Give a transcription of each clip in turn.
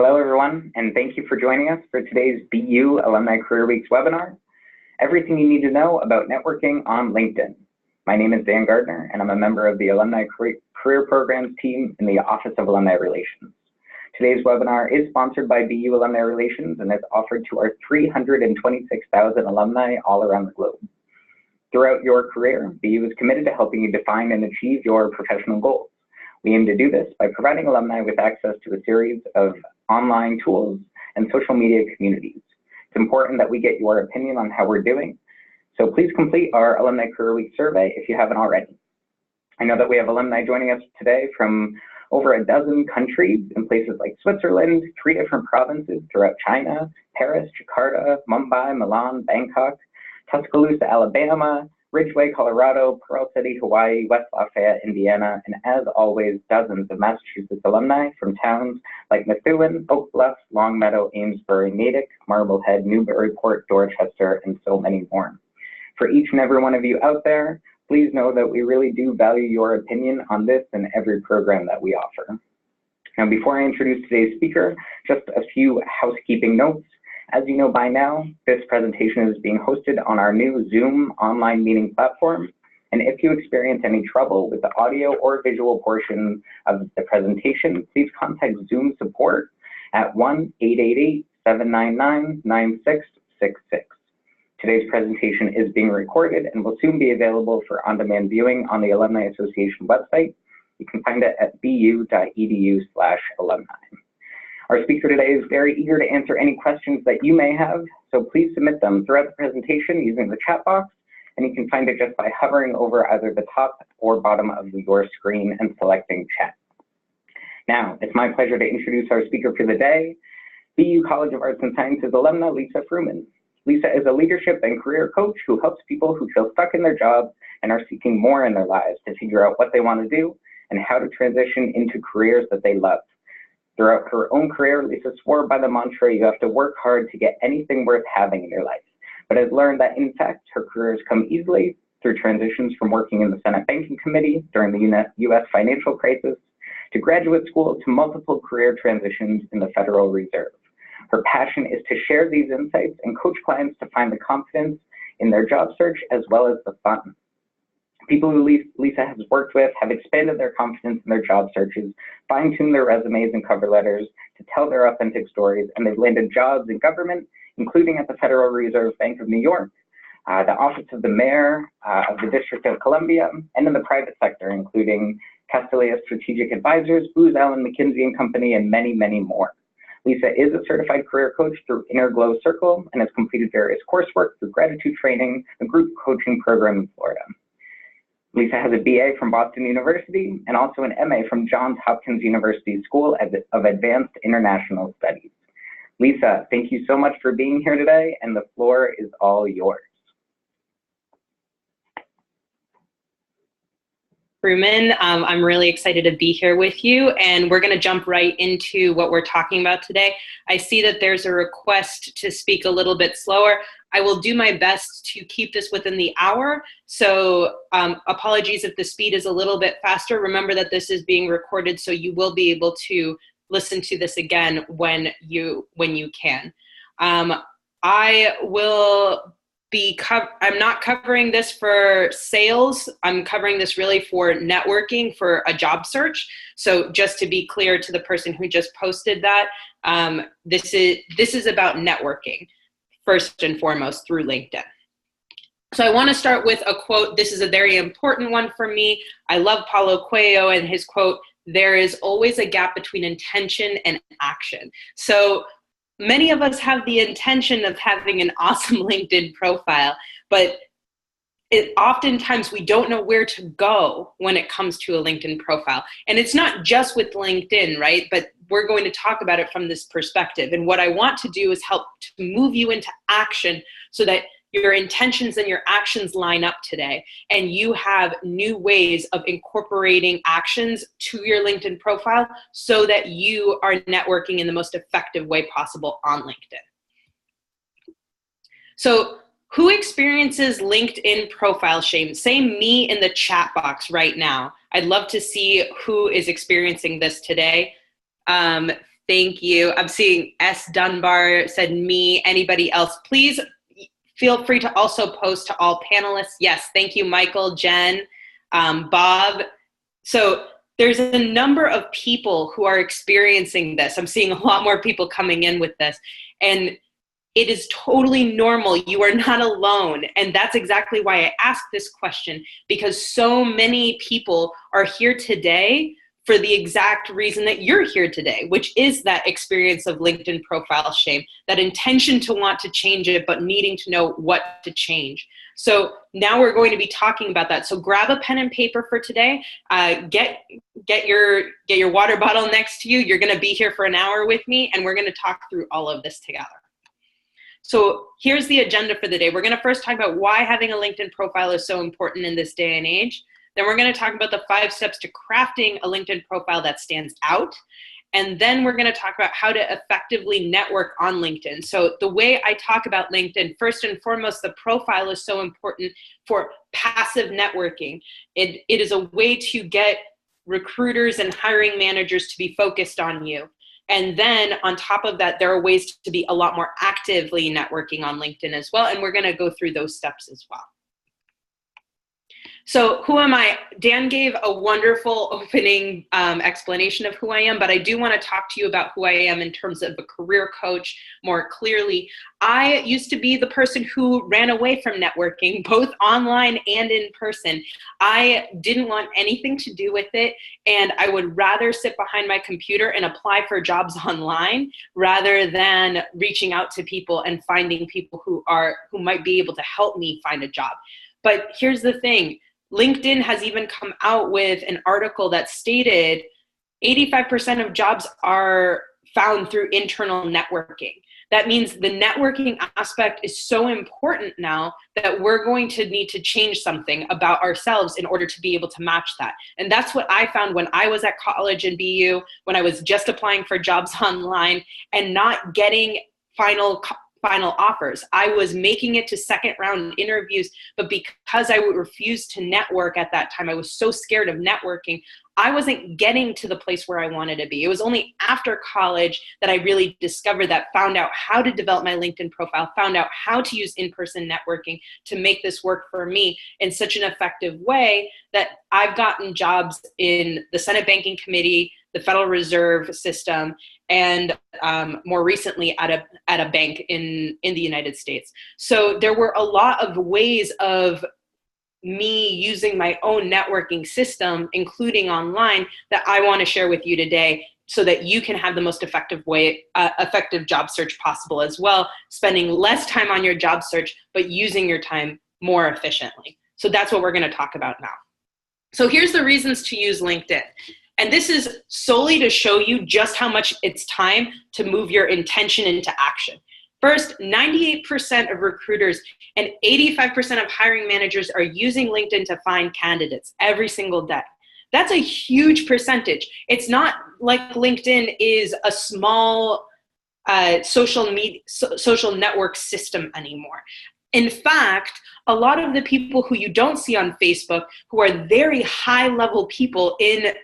Hello, everyone, and thank you for joining us for today's BU Alumni Career Weeks webinar, Everything You Need to Know About Networking on LinkedIn. My name is Dan Gardner, and I'm a member of the Alumni Career Programs team in the Office of Alumni Relations. Today's webinar is sponsored by BU Alumni Relations and is offered to our 326,000 alumni all around the globe. Throughout your career, BU is committed to helping you define and achieve your professional goals. We aim to do this by providing alumni with access to a series of online tools and social media communities. It's important that we get your opinion on how we're doing, so please complete our Alumni Career Week survey if you haven't already. I know that we have alumni joining us today from over a dozen countries in places like Switzerland, 3 different provinces throughout China, Paris, Jakarta, Mumbai, Milan, Bangkok, Tuscaloosa, Alabama, Ridgeway, Colorado, Pearl City, Hawaii, West Lafayette, Indiana, and as always, dozens of Massachusetts alumni from towns like Methuen, Oak Bluff, Longmeadow, Amesbury, Natick, Marblehead, Newburyport, Dorchester, and so many more. For each and every one of you out there, please know that we really do value your opinion on this and every program that we offer. Now, before I introduce today's speaker, just a few housekeeping notes. As you know by now, this presentation is being hosted on our new Zoom online meeting platform. And if you experience any trouble with the audio or visual portion of the presentation, please contact Zoom support at 1-888-799-9666. Today's presentation is being recorded and will soon be available for on-demand viewing on the Alumni Association website. You can find it at bu.edu/alumni. Our speaker today is very eager to answer any questions that you may have, so please submit them throughout the presentation using the chat box, and you can find it just by hovering over either the top or bottom of your screen and selecting chat. Now, it's my pleasure to introduce our speaker for the day, BU College of Arts and Sciences alumna Lisa Frumin. Lisa is a leadership and career coach who helps people who feel stuck in their jobs and are seeking more in their lives to figure out what they want to do and how to transition into careers that they love. Throughout her own career, Lisa swore by the mantra, you have to work hard to get anything worth having in your life, but has learned that in fact, her career has come easily through transitions from working in the Senate Banking Committee during the US financial crisis, to graduate school, to multiple career transitions in the Federal Reserve. Her passion is to share these insights and coach clients to find the confidence in their job search as well as the fun. People who Lisa has worked with have expanded their confidence in their job searches, fine-tuned their resumes and cover letters to tell their authentic stories, and they've landed jobs in government, including at the Federal Reserve Bank of New York, the Office of the Mayor of the District of Columbia, and in the private sector, including Castellia Strategic Advisors, Booz Allen McKinsey & Company, and many, many more. Lisa is a certified career coach through Inner Glow Circle and has completed various coursework through Gratitude Training, a group coaching program in Florida. Lisa has a BA from Boston University and also an MA from Johns Hopkins University School of Advanced International Studies. Lisa, thank you so much for being here today, and the floor is all yours. Frumin, I'm really excited to be here with you, and we're going to jump right into what we're talking about today. I see that there's a request to speak a little bit slower. I will do my best to keep this within the hour, so apologies if the speed is a little bit faster. Remember that this is being recorded, so you will be able to listen to this again when you can. I'm not covering this for sales. I'm covering this really for networking for a job search. So just to be clear to the person who just posted that, this is about networking first and foremost through LinkedIn. So I want to start with a quote. This is a very important one for me. I love Paulo Coelho and his quote, "There is always a gap between intention and action." So many of us have the intention of having an awesome LinkedIn profile, but oftentimes we don't know where to go when it comes to a LinkedIn profile. And it's not just with LinkedIn, right? But we're going to talk about it from this perspective. And what I want to do is help to move you into action so that your intentions and your actions line up today, and you have new ways of incorporating actions to your LinkedIn profile so that you are networking in the most effective way possible on LinkedIn. So who experiences LinkedIn profile shame? Say me in the chat box right now. I'd love to see who is experiencing this today. Thank you. I'm seeing S. Dunbar said me. Anybody else? Please feel free to also post to all panelists. Yes, thank you, Michael, Jen, Bob. So there's a number of people who are experiencing this. I'm seeing a lot more people coming in with this. And it is totally normal. You are not alone. And that's exactly why I asked this question, because so many people are here today for the exact reason that you're here today, which is that experience of LinkedIn profile shame, that intention to want to change it, but needing to know what to change. So now we're going to be talking about that. So grab a pen and paper for today. Get your water bottle next to you. You're going to be here for an hour with me, and we're going to talk through all of this together. So here's the agenda for the day. We're going to first talk about why having a LinkedIn profile is so important in this day and age. Then we're going to talk about the 5 steps to crafting a LinkedIn profile that stands out. And then we're going to talk about how to effectively network on LinkedIn. So the way I talk about LinkedIn, first and foremost, the profile is so important for passive networking. It is a way to get recruiters and hiring managers to be focused on you. And then on top of that, there are ways to be a lot more actively networking on LinkedIn as well. And we're going to go through those steps as well. So who am I? Dan gave a wonderful opening explanation of who I am, but I do want to talk to you about who I am in terms of a career coach more clearly. I used to be the person who ran away from networking, both online and in person. I didn't want anything to do with it, and I would rather sit behind my computer and apply for jobs online rather than reaching out to people and finding people who might be able to help me find a job. But here's the thing. LinkedIn has even come out with an article that stated 85% of jobs are found through internal networking. That means the networking aspect is so important now that we're going to need to change something about ourselves in order to be able to match that. And that's what I found when I was at college and BU, when I was just applying for jobs online and not getting final offers. I was making it to second round interviews, but because I refused to network at that time, I was so scared of networking, I wasn't getting to the place where I wanted to be. It was only after college that I really discovered that, found out how to develop my LinkedIn profile, found out how to use in-person networking to make this work for me in such an effective way that I've gotten jobs in the Senate Banking Committee, the Federal Reserve System, and more recently at a bank in the United States. So there were a lot of ways of me using my own networking system, including online, that I want to share with you today so that you can have the most effective job search possible as well, spending less time on your job search, but using your time more efficiently. So that's what we're going to talk about now. So here's the reasons to use LinkedIn. And this is solely to show you just how much it's time to move your intention into action. First, 98% of recruiters and 85% of hiring managers are using LinkedIn to find candidates every single day. That's a huge percentage. It's not like LinkedIn is a small social network system anymore. In fact, a lot of the people who you don't see on Facebook, who are very high-level people in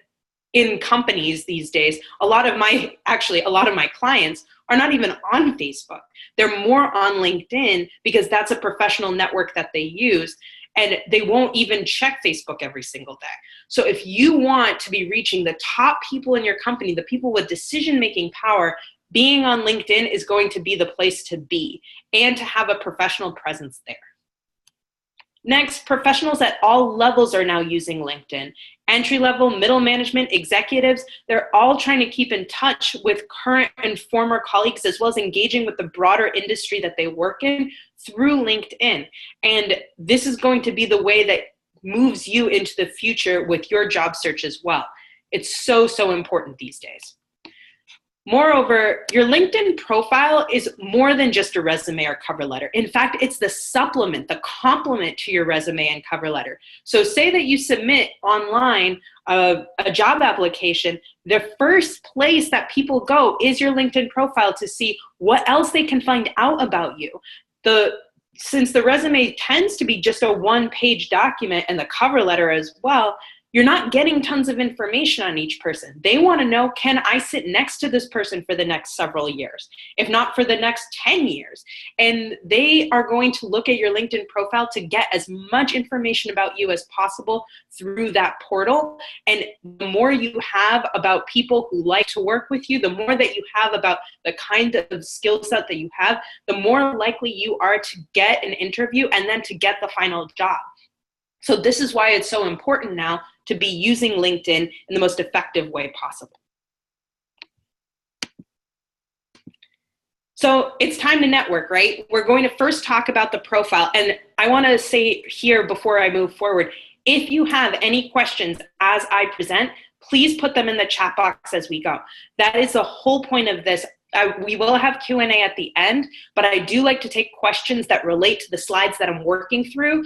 companies these days, a lot of my clients are not even on Facebook. They're more on LinkedIn because that's a professional network that they use, and they won't even check Facebook every single day. So if you want to be reaching the top people in your company, the people with decision-making power, being on LinkedIn is going to be the place to be and to have a professional presence there. Next, professionals at all levels are now using LinkedIn. Entry-level, middle management, executives, they're all trying to keep in touch with current and former colleagues, as well as engaging with the broader industry that they work in through LinkedIn. And this is going to be the way that moves you into the future with your job search as well. It's so, so important these days. Moreover, your LinkedIn profile is more than just a resume or cover letter. In fact, it's the supplement, the complement to your resume and cover letter. So say that you submit online a job application, the first place that people go is your LinkedIn profile to see what else they can find out about you. Since the resume tends to be just a one-page document and the cover letter as well, you're not getting tons of information on each person. They want to know, can I sit next to this person for the next several years, if not for the next 10 years? And they are going to look at your LinkedIn profile to get as much information about you as possible through that portal. And the more you have about people who like to work with you, the more that you have about the kind of skill set that you have, the more likely you are to get an interview and then to get the final job. So this is why it's so important now to be using LinkedIn in the most effective way possible. So it's time to network, right? We're going to first talk about the profile. And I want to say here before I move forward, if you have any questions as I present, please put them in the chat box as we go. That is the whole point of this. We will have Q&A at the end, but I do like to take questions that relate to the slides that I'm working through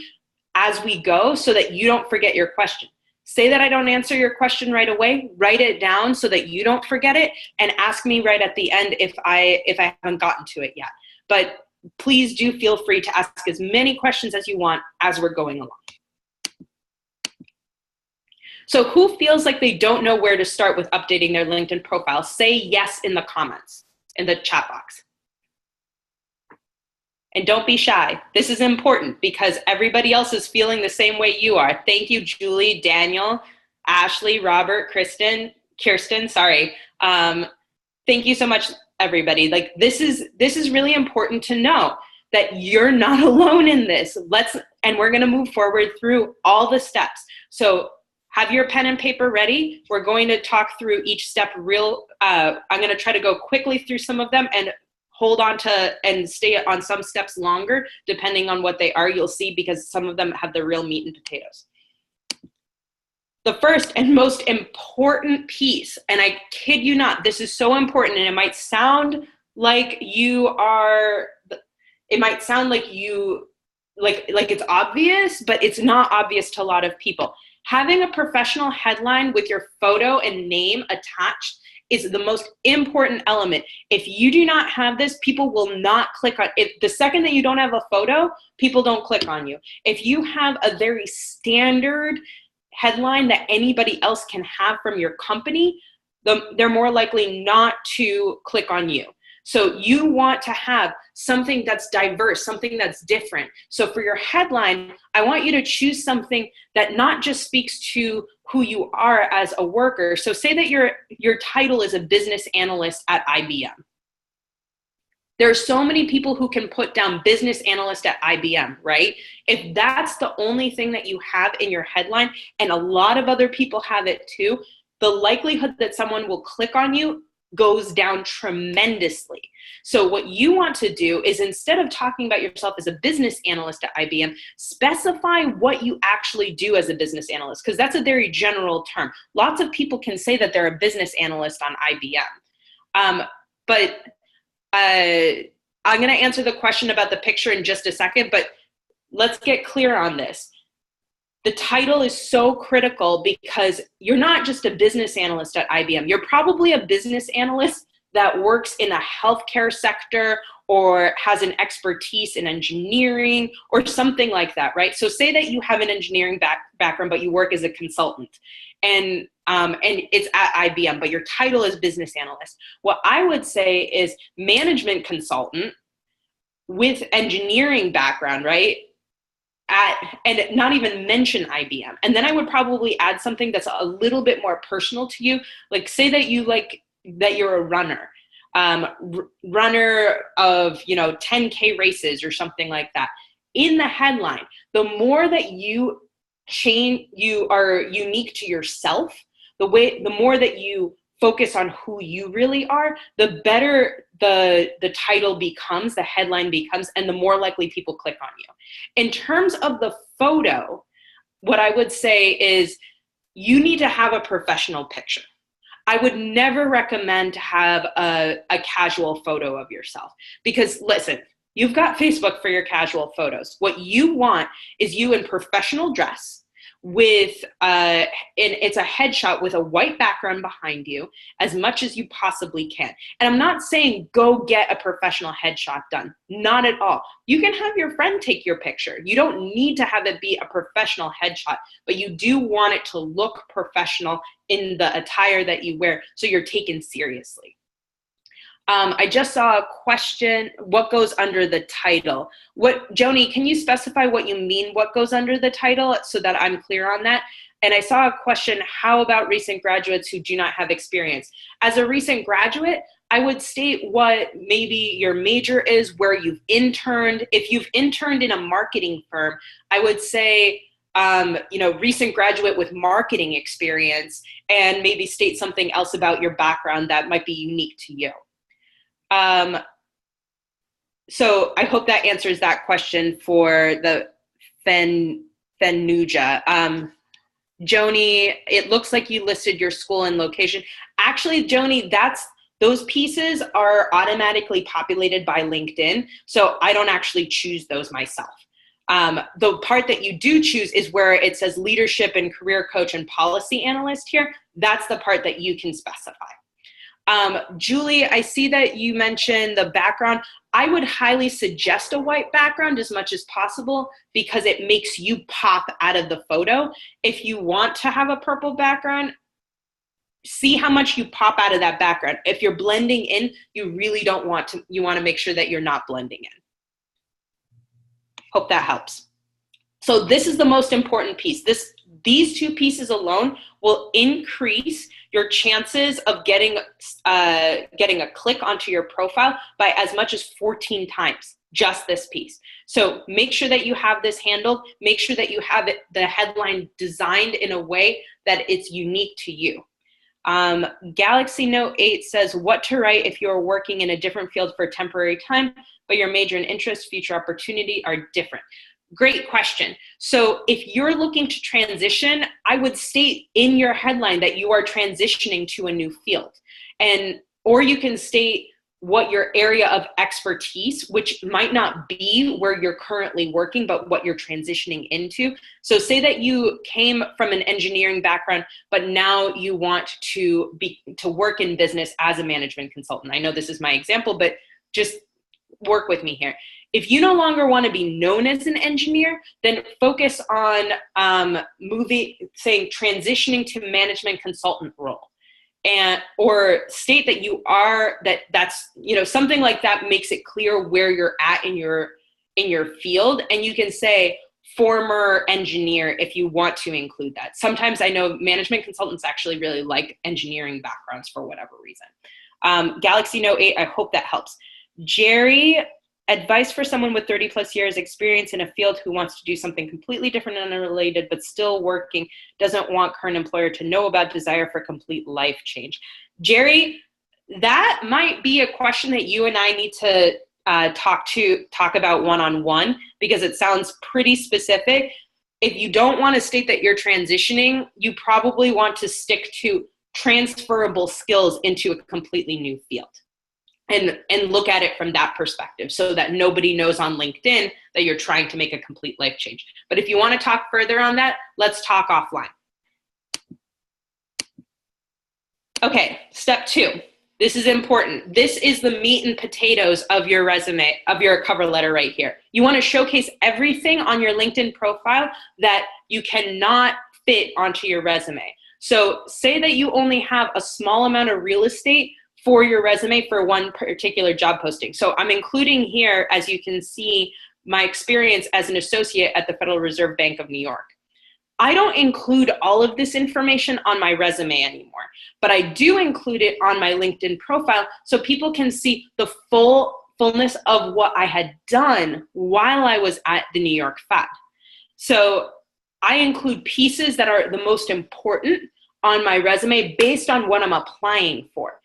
as we go so that you don't forget your question. Say that I don't answer your question right away, write it down so that you don't forget it, and ask me right at the end if I haven't gotten to it yet. But please do feel free to ask as many questions as you want as we're going along. So who feels like they don't know where to start with updating their LinkedIn profile? Say yes in the comments, in the chat box. And don't be shy. This is important because everybody else is feeling the same way you are. Thank you, Julie, Daniel, Ashley, Robert, Kirsten, sorry. Thank you so much, everybody. Like this is really important to know that you're not alone in this. And we're gonna move forward through all the steps. So have your pen and paper ready. We're going to talk through each step I'm gonna try to go quickly through some of them and hold on to and stay on some steps longer, depending on what they are. You'll see, because some of them have the real meat and potatoes. The first and most important piece, and I kid you not, this is so important, and it might sound like it's obvious, but it's not obvious to a lot of people. Having a professional headline with your photo and name attached is the most important element. If you do not have this, people will not click on it. The second that you don't have a photo, people don't click on you. If you have a very standard headline that anybody else can have from your company, they're more likely not to click on you. So you want to have something that's diverse, something that's different. So for your headline, I want you to choose something that not just speaks to who you are as a worker. So say that your title is a business analyst at IBM. There are so many people who can put down business analyst at IBM, right? If that's the only thing that you have in your headline, and a lot of other people have it too, the likelihood that someone will click on you goes down tremendously. So what you want to do is, instead of talking about yourself as a business analyst at IBM, specify what you actually do as a business analyst, because that's a very general term. Lots of people can say that they're a business analyst on IBM. But I'm going to answer the question about the picture in just a second, but let's get clear on this. The title is so critical because you're not just a business analyst at IBM. You're probably a business analyst that works in a healthcare sector or has an expertise in engineering or something like that, right? So say that you have an engineering background, but you work as a consultant, and it's at IBM, but your title is business analyst. What I would say is management consultant with engineering background, right? And not even mention IBM. And then I would probably add something that's a little bit more personal to you. Like say that you're a runner, runner of 10K races or something like that. In the headline, the more that you are unique to yourself, the more that you focus on who you really are, the better the title becomes, the headline becomes, and the more likely people click on you. In terms of the photo, what I would say is you need to have a professional picture. I would never recommend to have a casual photo of yourself, because listen, you've got Facebook for your casual photos. What you want is you in professional dress with and it's a headshot with a white background behind you as much as you possibly can. And I'm not saying go get a professional headshot done. Not at all. You can have your friend take your picture. You don't need to have it be a professional headshot, but you do want it to look professional in the attire that you wear so you're taken seriously. I just saw a question, what goes under the title? Joni, can you specify what you mean, what goes under the title, so that I'm clear on that? And I saw a question, how about recent graduates who do not have experience? As a recent graduate, I would state what maybe your major is, where you've interned. If you've interned in a marketing firm, I would say, recent graduate with marketing experience, and maybe state something else about your background that might be unique to you. So I hope that answers that question for the Fenuja. Joni, it looks like you listed your school and location. Actually, Joni, those pieces are automatically populated by LinkedIn, so I don't actually choose those myself. The part that you do choose is where it says leadership and career coach and policy analyst here. That's the part that you can specify. Julie, I see that you mentioned the background. I would highly suggest a white background as much as possible because it makes you pop out of the photo. If you want to have a purple background, see how much you pop out of that background. If you're blending in, you really don't want to, you want to make sure that you're not blending in. Hope that helps. So this is the most important piece. These two pieces alone will increase your chances of getting a click onto your profile by as much as 14 times, just this piece. So make sure that you have this handled. Make sure that you have the headline designed in a way that it's unique to you. Galaxy Note 8 says, what to write if you're working in a different field for a temporary time, but your major and interest, future opportunity are different. Great question. So if you're looking to transition, I would state in your headline that you are transitioning to a new field. Or you can state what your area of expertise, which might not be where you're currently working, but what you're transitioning into. So say that you came from an engineering background, but now you want to work in business as a management consultant. I know this is my example, but just work with me here. If you no longer want to be known as an engineer, then focus on transitioning to management consultant role, or state that you are, that's something like that makes it clear where you're at in your field, and you can say former engineer if you want to include that. Sometimes I know management consultants actually really like engineering backgrounds for whatever reason. Galaxy Note 8, I hope that helps. Jerry, advice for someone with 30 plus years experience in a field who wants to do something completely different and unrelated, but still working, doesn't want current employer to know about desire for complete life change. Jerry, that might be a question that you and I need to talk about one-on-one, because it sounds pretty specific. If you don't want to state that you're transitioning, you probably want to stick to transferable skills into a completely new field. And look at it from that perspective so that nobody knows on LinkedIn that you're trying to make a complete life change. But if you want to talk further on that, let's talk offline. Okay, step 2. This is important. This is the meat and potatoes of your resume, of your cover letter right here. You want to showcase everything on your LinkedIn profile that you cannot fit onto your resume. So say that you only have a small amount of real estate for your resume for one particular job posting. So I'm including here, as you can see, my experience as an associate at the Federal Reserve Bank of New York. I don't include all of this information on my resume anymore, but I do include it on my LinkedIn profile so people can see the fullness of what I had done while I was at the New York Fed. So I include pieces that are the most important on my resume based on what I'm applying for.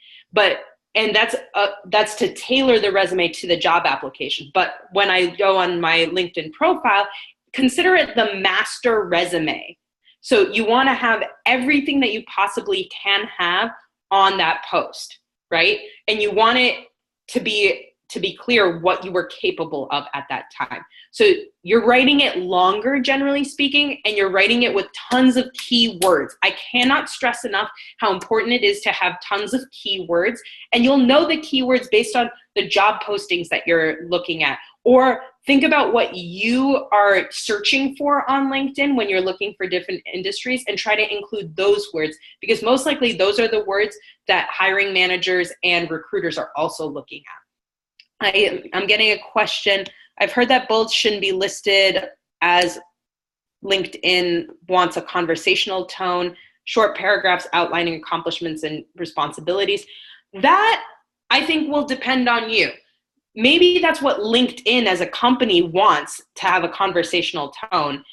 And that's to tailor the resume to the job application. But when I go on my LinkedIn profile, consider it the master resume. So you want to have everything that you possibly can have on that post, right? And you want it to to be clear what you were capable of at that time. So you're writing it longer, generally speaking, and you're writing it with tons of keywords. I cannot stress enough how important it is to have tons of keywords, and you'll know the keywords based on the job postings that you're looking at. Or think about what you are searching for on LinkedIn when you're looking for different industries and try to include those words, because most likely those are the words that hiring managers and recruiters are also looking at. I'm getting a question. I've heard that bullets shouldn't be listed as LinkedIn wants a conversational tone, short paragraphs outlining accomplishments and responsibilities. That, I think, will depend on you. Maybe that's what LinkedIn as a company wants, to have a conversational tone.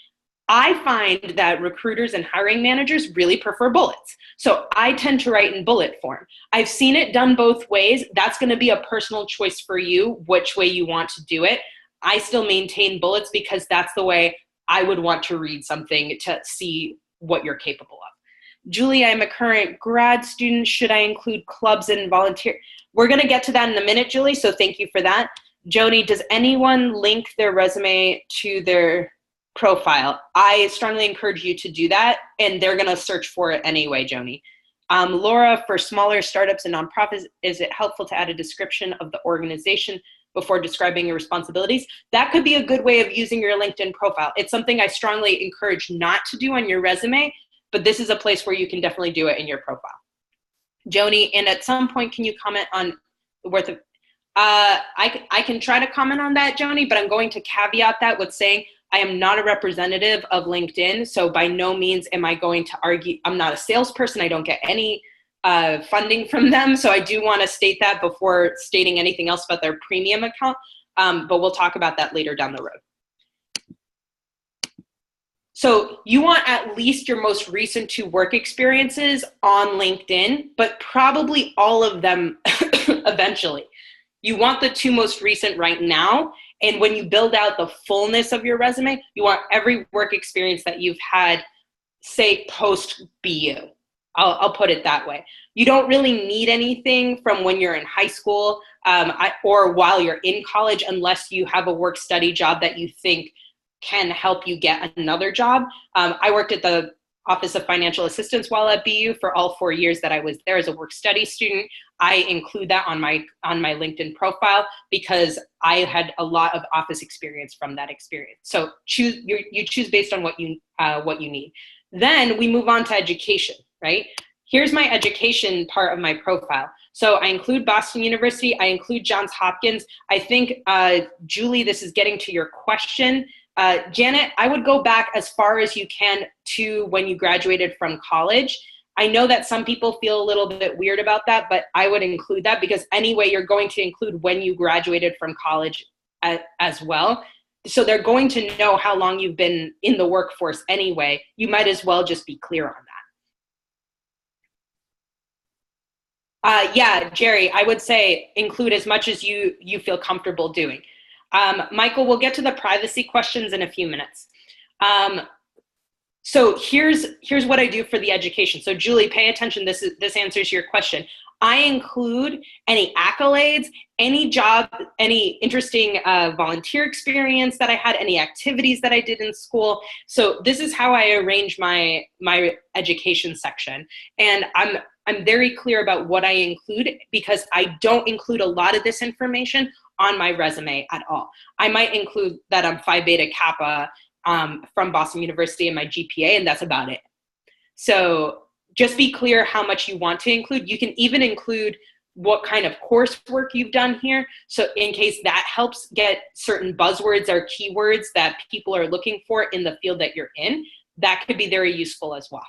I find that recruiters and hiring managers really prefer bullets. So I tend to write in bullet form. I've seen it done both ways. That's going to be a personal choice for you, which way you want to do it. I still maintain bullets because that's the way I would want to read something to see what you're capable of. Julie, I'm a current grad student. Should I include clubs and volunteer? We're going to get to that in a minute, Julie, so thank you for that. Joni, does anyone link their resume to their profile? I strongly encourage you to do that, and they're going to search for it anyway, Joni. Laura, for smaller startups and nonprofits, is it helpful to add a description of the organization before describing your responsibilities? That could be a good way of using your LinkedIn profile. It's something I strongly encourage not to do on your resume, but this is a place where you can definitely do it in your profile. Joni, and at some point, can you comment on the worth of, I can try to comment on that, Joni, but I'm going to caveat that with saying I am not a representative of LinkedIn, so by no means am I going to argue. I'm not a salesperson. I don't get any funding from them, so I do want to state that before stating anything else about their premium account, but we'll talk about that later down the road. So you want at least your most recent 2 work experiences on LinkedIn, but probably all of them eventually. You want the 2 most recent right now, and when you build out the fullness of your resume, you want every work experience that you've had, say, post-BU. I'll put it that way. You don't really need anything from when you're in high school or while you're in college unless you have a work-study job that you think can help you get another job. I worked at the Office of Financial Assistance while at BU for all 4 years that I was there as a work-study student. I include that on my LinkedIn profile because I had a lot of office experience from that experience. So you choose based on what you need. Then we move on to education, right? Here's my education part of my profile. So I include Boston University, I include Johns Hopkins. I think, Julie, this is getting to your question. Janet, I would go back as far as you can to when you graduated from college. I know that some people feel a little bit weird about that, but I would include that because anyway, you're going to include when you graduated from college as well. So they're going to know how long you've been in the workforce anyway. You might as well just be clear on that. Yeah, Jerry, I would say include as much as you feel comfortable doing. Michael, we'll get to the privacy questions in a few minutes. So here's what I do for the education. So Julie, pay attention. This answers your question. I include any accolades, any job, any interesting volunteer experience that I had, any activities that I did in school. So this is how I arrange my education section. And I'm very clear about what I include because I don't include a lot of this information on my resume at all. I might include that I'm Phi Beta Kappa from Boston University in my GPA, and that's about it. So just be clear how much you want to include. You can even include what kind of coursework you've done here. So in case that helps get certain buzzwords or keywords that people are looking for in the field that you're in, that could be very useful as well.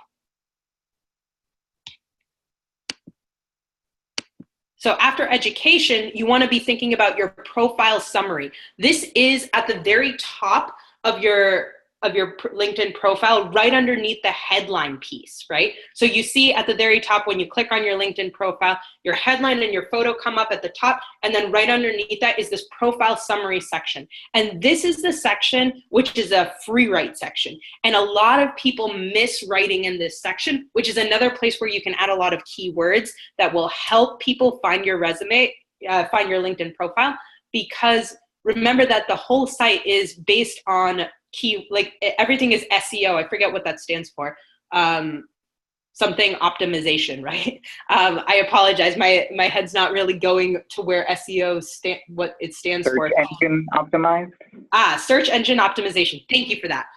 So after education, you want to be thinking about your profile summary. This is at the very top of your LinkedIn profile, right underneath the headline piece, right? So you see at the very top when you click on your LinkedIn profile, your headline and your photo come up at the top, and then right underneath that is this profile summary section. And this is the section which is a free write section. And a lot of people miss writing in this section, which is another place where you can add a lot of keywords that will help people find your resume, find your LinkedIn profile. because remember that the whole site is based on everything is SEO. I forget what that stands for. Something optimization, right? I apologize. My head's not really going to where SEO what it stands for. Search engine optimized. Search engine optimization. Thank you for that.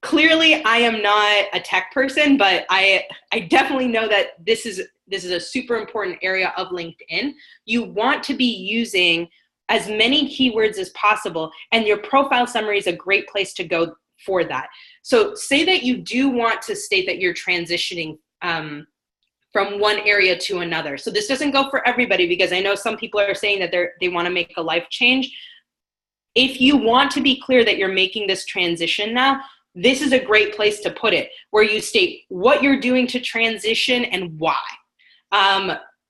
Clearly, I am not a tech person, but I definitely know that this is a super important area of LinkedIn. You want to be using as many keywords as possible, and your profile summary is a great place to go for that. So say that you do want to state that you're transitioning from one area to another. So this doesn't go for everybody, because I know some people are saying that they want to make a life change. If you want to be clear that you're making this transition now, this is a great place to put it, where you state what you're doing to transition and why,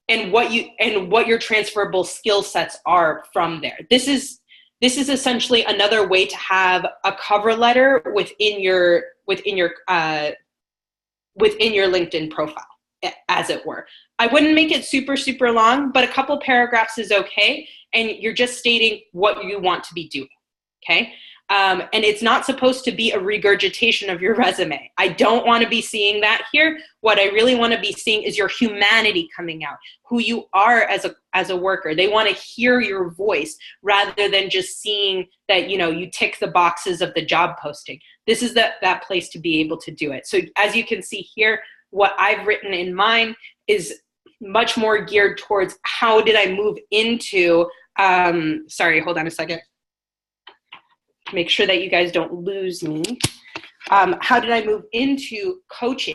and what your transferable skill sets are from there. This is essentially another way to have a cover letter within your LinkedIn profile, as it were. I wouldn't make it super, super long, but a couple paragraphs is okay. And you're just stating what you want to be doing, okay? And it's not supposed to be a regurgitation of your resume. I don't want to be seeing that here. What I really want to be seeing is your humanity coming out, who you are as a worker. They want to hear your voice rather than just seeing that, you tick the boxes of the job posting. This is that place to be able to do it. So as you can see here, what I've written in mine is much more geared towards how did I move into, sorry, hold on a second. Make sure that you guys don't lose me. How did I move into coaching?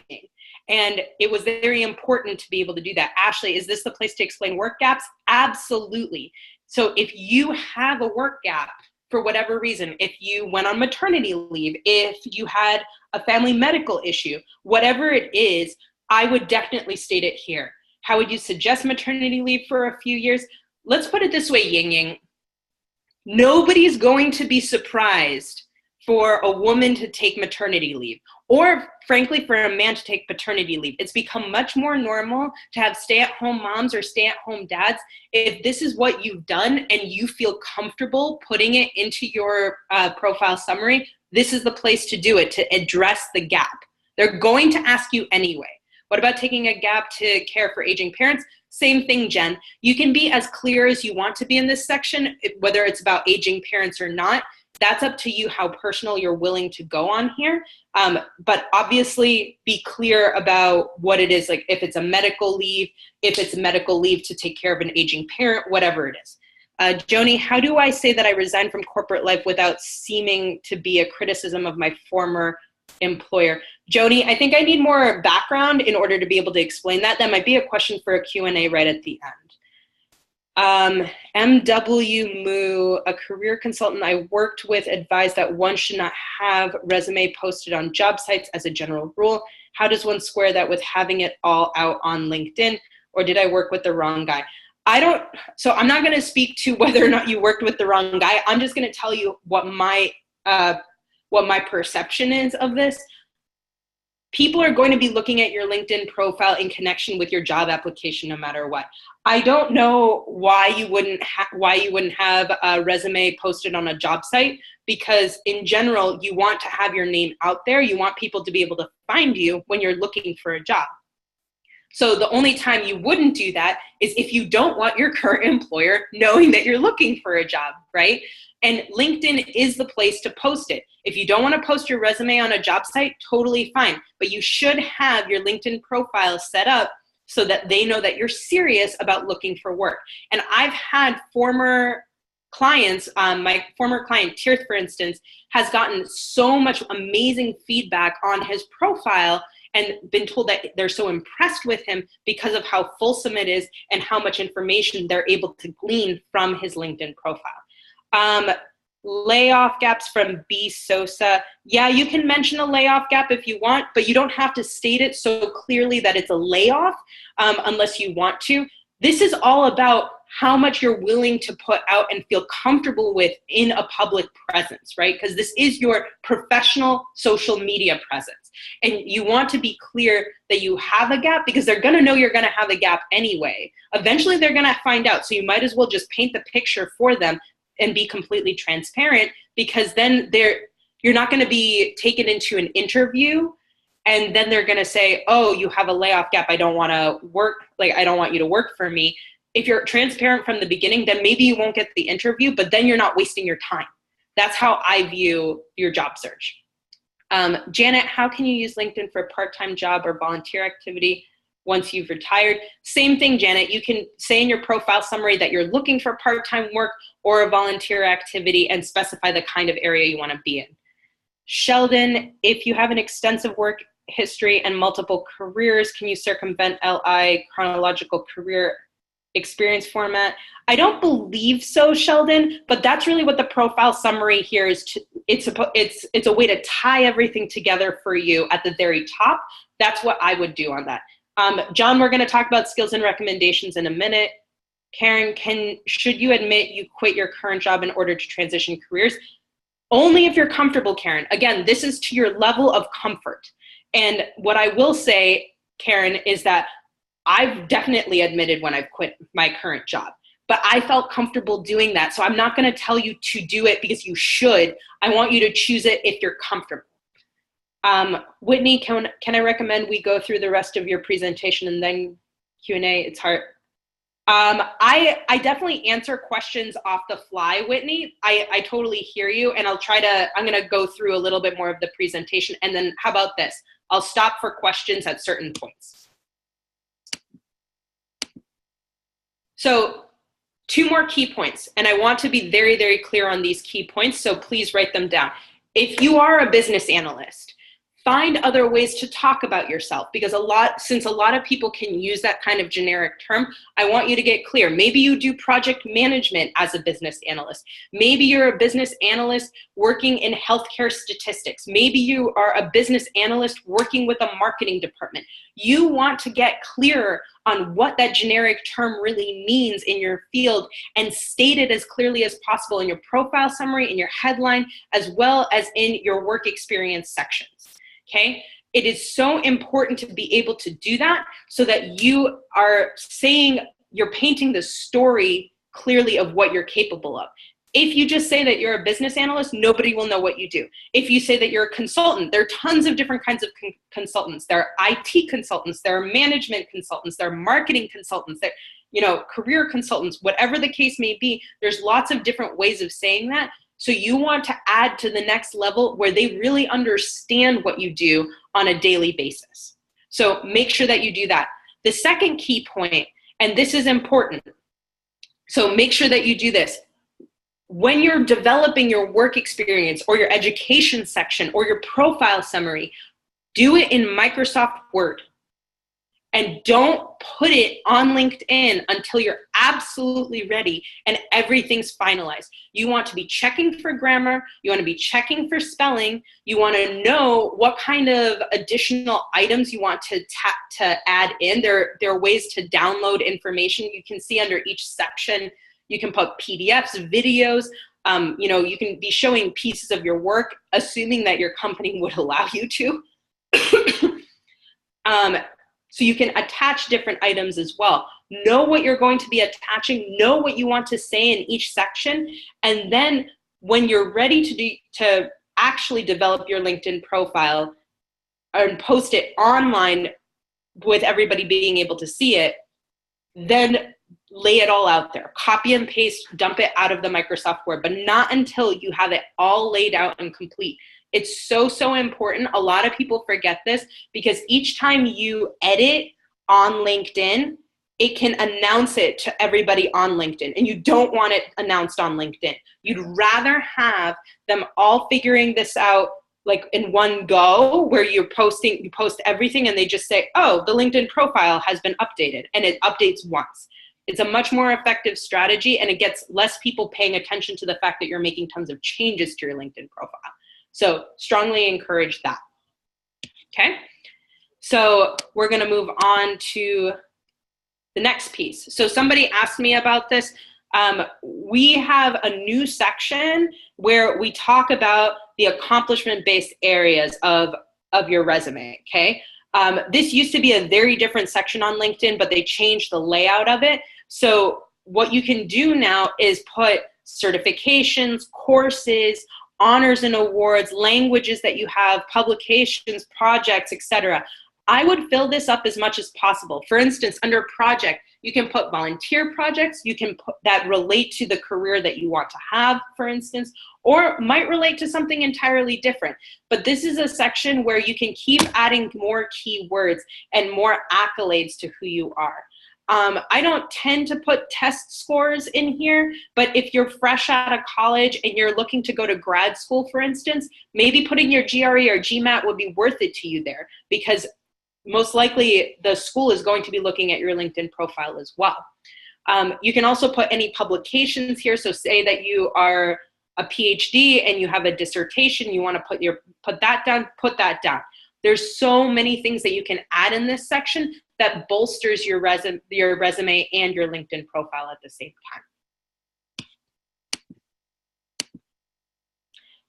And it was very important to be able to do that. Ashley, is this the place to explain work gaps? Absolutely. So if you have a work gap for whatever reason, if you went on maternity leave, if you had a family medical issue, whatever it is, I would definitely state it here. How would you suggest maternity leave for a few years? Let's put it this way, Ying Ying. Nobody's going to be surprised for a woman to take maternity leave, or frankly, for a man to take paternity leave. It's become much more normal to have stay-at-home moms or stay-at-home dads. If this is what you've done and you feel comfortable putting it into your profile summary, this is the place to do it, to address the gap. They're going to ask you anyway. What about taking a gap to care for aging parents? Same thing, Jen. You can be as clear as you want to be in this section, whether it's about aging parents or not. That's up to you how personal you're willing to go on here. But obviously be clear about what it is, like if it's a medical leave, if it's medical leave to take care of an aging parent, whatever it is. Joni, how do I say that I resigned from corporate life without seeming to be a criticism of my former employer? Joni, I think I need more background in order to be able to explain that. That might be a question for a Q&A right at the end. MW Moo, a career consultant I worked with, advised that one should not have resume posted on job sites as a general rule. How does one square that with having it all out on LinkedIn? Or did I work with the wrong guy? So I'm not going to speak to whether or not you worked with the wrong guy. I'm just going to tell you what my perception is of this. People are going to be looking at your LinkedIn profile in connection with your job application no matter what. I don't know why you wouldn't have a resume posted on a job site, because in general, you want to have your name out there. You want people to be able to find you when you're looking for a job. So the only time you wouldn't do that is if you don't want your current employer knowing that you're looking for a job, right? And LinkedIn is the place to post it. If you don't want to post your resume on a job site, totally fine. But you should have your LinkedIn profile set up so that they know that you're serious about looking for work. And I've had former clients, my former client, Tirth, for instance, has gotten so much amazing feedback on his profile and been told that they're so impressed with him because of how fulsome it is and how much information they're able to glean from his LinkedIn profile. Layoff gaps from B. Sosa. Yeah, you can mention a layoff gap if you want, but you don't have to state it so clearly that it's a layoff unless you want to. This is all about how much you're willing to put out and feel comfortable with in a public presence, right? Because this is your professional social media presence. And you want to be clear that you have a gap, because they're going to know you're going to have a gap anyway. Eventually they're going to find out. So you might as well just paint the picture for them and be completely transparent, because then you're not going to be taken into an interview and then they're going to say, oh, you have a layoff gap. I don't want to work. Like, I don't want you to work for me. If you're transparent from the beginning, then maybe you won't get the interview, but then you're not wasting your time. That's how I view your job search. Janet, how can you use LinkedIn for a part-time job or volunteer activity once you've retired? Same thing, Janet. You can say in your profile summary that you're looking for part-time work or a volunteer activity and specify the kind of area you want to be in. Sheldon, if you have an extensive work history and multiple careers, can you circumvent LI chronological career experience format? I don't believe so, Sheldon, but that's really what the profile summary here is. It's a way to tie everything together for you at the very top. That's what I would do on that. John, we're going to talk about skills and recommendations in a minute. Karen, should you admit you quit your current job in order to transition careers? Only if you're comfortable, Karen. Again, this is to your level of comfort. And what I will say, Karen, is that I've definitely admitted when I've quit my current job, but I felt comfortable doing that. So I'm not going to tell you to do it because you should. I want you to choose it if you're comfortable. Whitney, can I recommend we go through the rest of your presentation and then Q&A? It's hard. I definitely answer questions off the fly, Whitney. I totally hear you, and I'm going to go through a little bit more of the presentation, and then how about this? I'll stop for questions at certain points. So 2 more key points, and I want to be very, very clear on these key points, so please write them down. If you are a business analyst, find other ways to talk about yourself, because since a lot of people can use that kind of generic term, I want you to get clear. Maybe you do project management as a business analyst. Maybe you're a business analyst working in healthcare statistics. Maybe you are a business analyst working with a marketing department. You want to get clearer on what that generic term really means in your field and state it as clearly as possible in your profile summary, in your headline, as well as in your work experience sections. Okay, it is so important to be able to do that so that you are you're painting the story clearly of what you're capable of. If you just say that you're a business analyst, nobody will know what you do. If you say that you're a consultant, there are tons of different kinds of consultants. There are IT consultants, there are management consultants, there are marketing consultants, there, career consultants, whatever the case may be, there's lots of different ways of saying that. So you want to add to the next level where they really understand what you do on a daily basis. So make sure that you do that. The second key point, and this is important, so make sure that you do this. When you're developing your work experience or your education section or your profile summary, do it in Microsoft Word. And don't put it on LinkedIn until you're absolutely ready and everything's finalized. You want to be checking for grammar. You want to be checking for spelling. You want to know what kind of additional items you want to add in. There are ways to download information. You can see under each section, you can put PDFs, videos. You can be showing pieces of your work, assuming that your company would allow you to. So you can attach different items as well. Know what you're going to be attaching, know what you want to say in each section, and then when you're ready to actually develop your LinkedIn profile and post it online with everybody being able to see it, then lay it all out there. Copy and paste, dump it out of the Microsoft Word, but not until you have it all laid out and complete. It's so, so important. A lot of people forget this because each time you edit on LinkedIn, it can announce it to everybody on LinkedIn, and you don't want it announced on LinkedIn. You'd rather have them all figuring this out like in one go, where you post everything and they just say, oh, the LinkedIn profile has been updated, and it updates once. It's a much more effective strategy, and it gets less people paying attention to the fact that you're making tons of changes to your LinkedIn profile. So strongly encourage that. Okay, so we're going to move on to the next piece. So somebody asked me about this. We have a new section where we talk about the accomplishment-based areas of of your resume, okay? This used to be a very different section on LinkedIn, but they changed the layout of it. So what you can do now is put certifications, courses, honors and awards, languages that you have, publications, projects, etc. I would fill this up as much as possible. For instance, under project, you can put volunteer projects, you can put that relate to the career that you want to have, for instance, or might relate to something entirely different. But this is a section where you can keep adding more keywords and more accolades to who you are. I don't tend to put test scores in here, but if you're fresh out of college and you're looking to go to grad school, for instance, maybe putting your GRE or GMAT would be worth it to you there, because most likely the school is going to be looking at your LinkedIn profile as well. You can also put any publications here. So say that you are a PhD and you have a dissertation, you want to put that down, put that down. There's so many things that you can add in this section that bolsters your resume and your LinkedIn profile at the same time.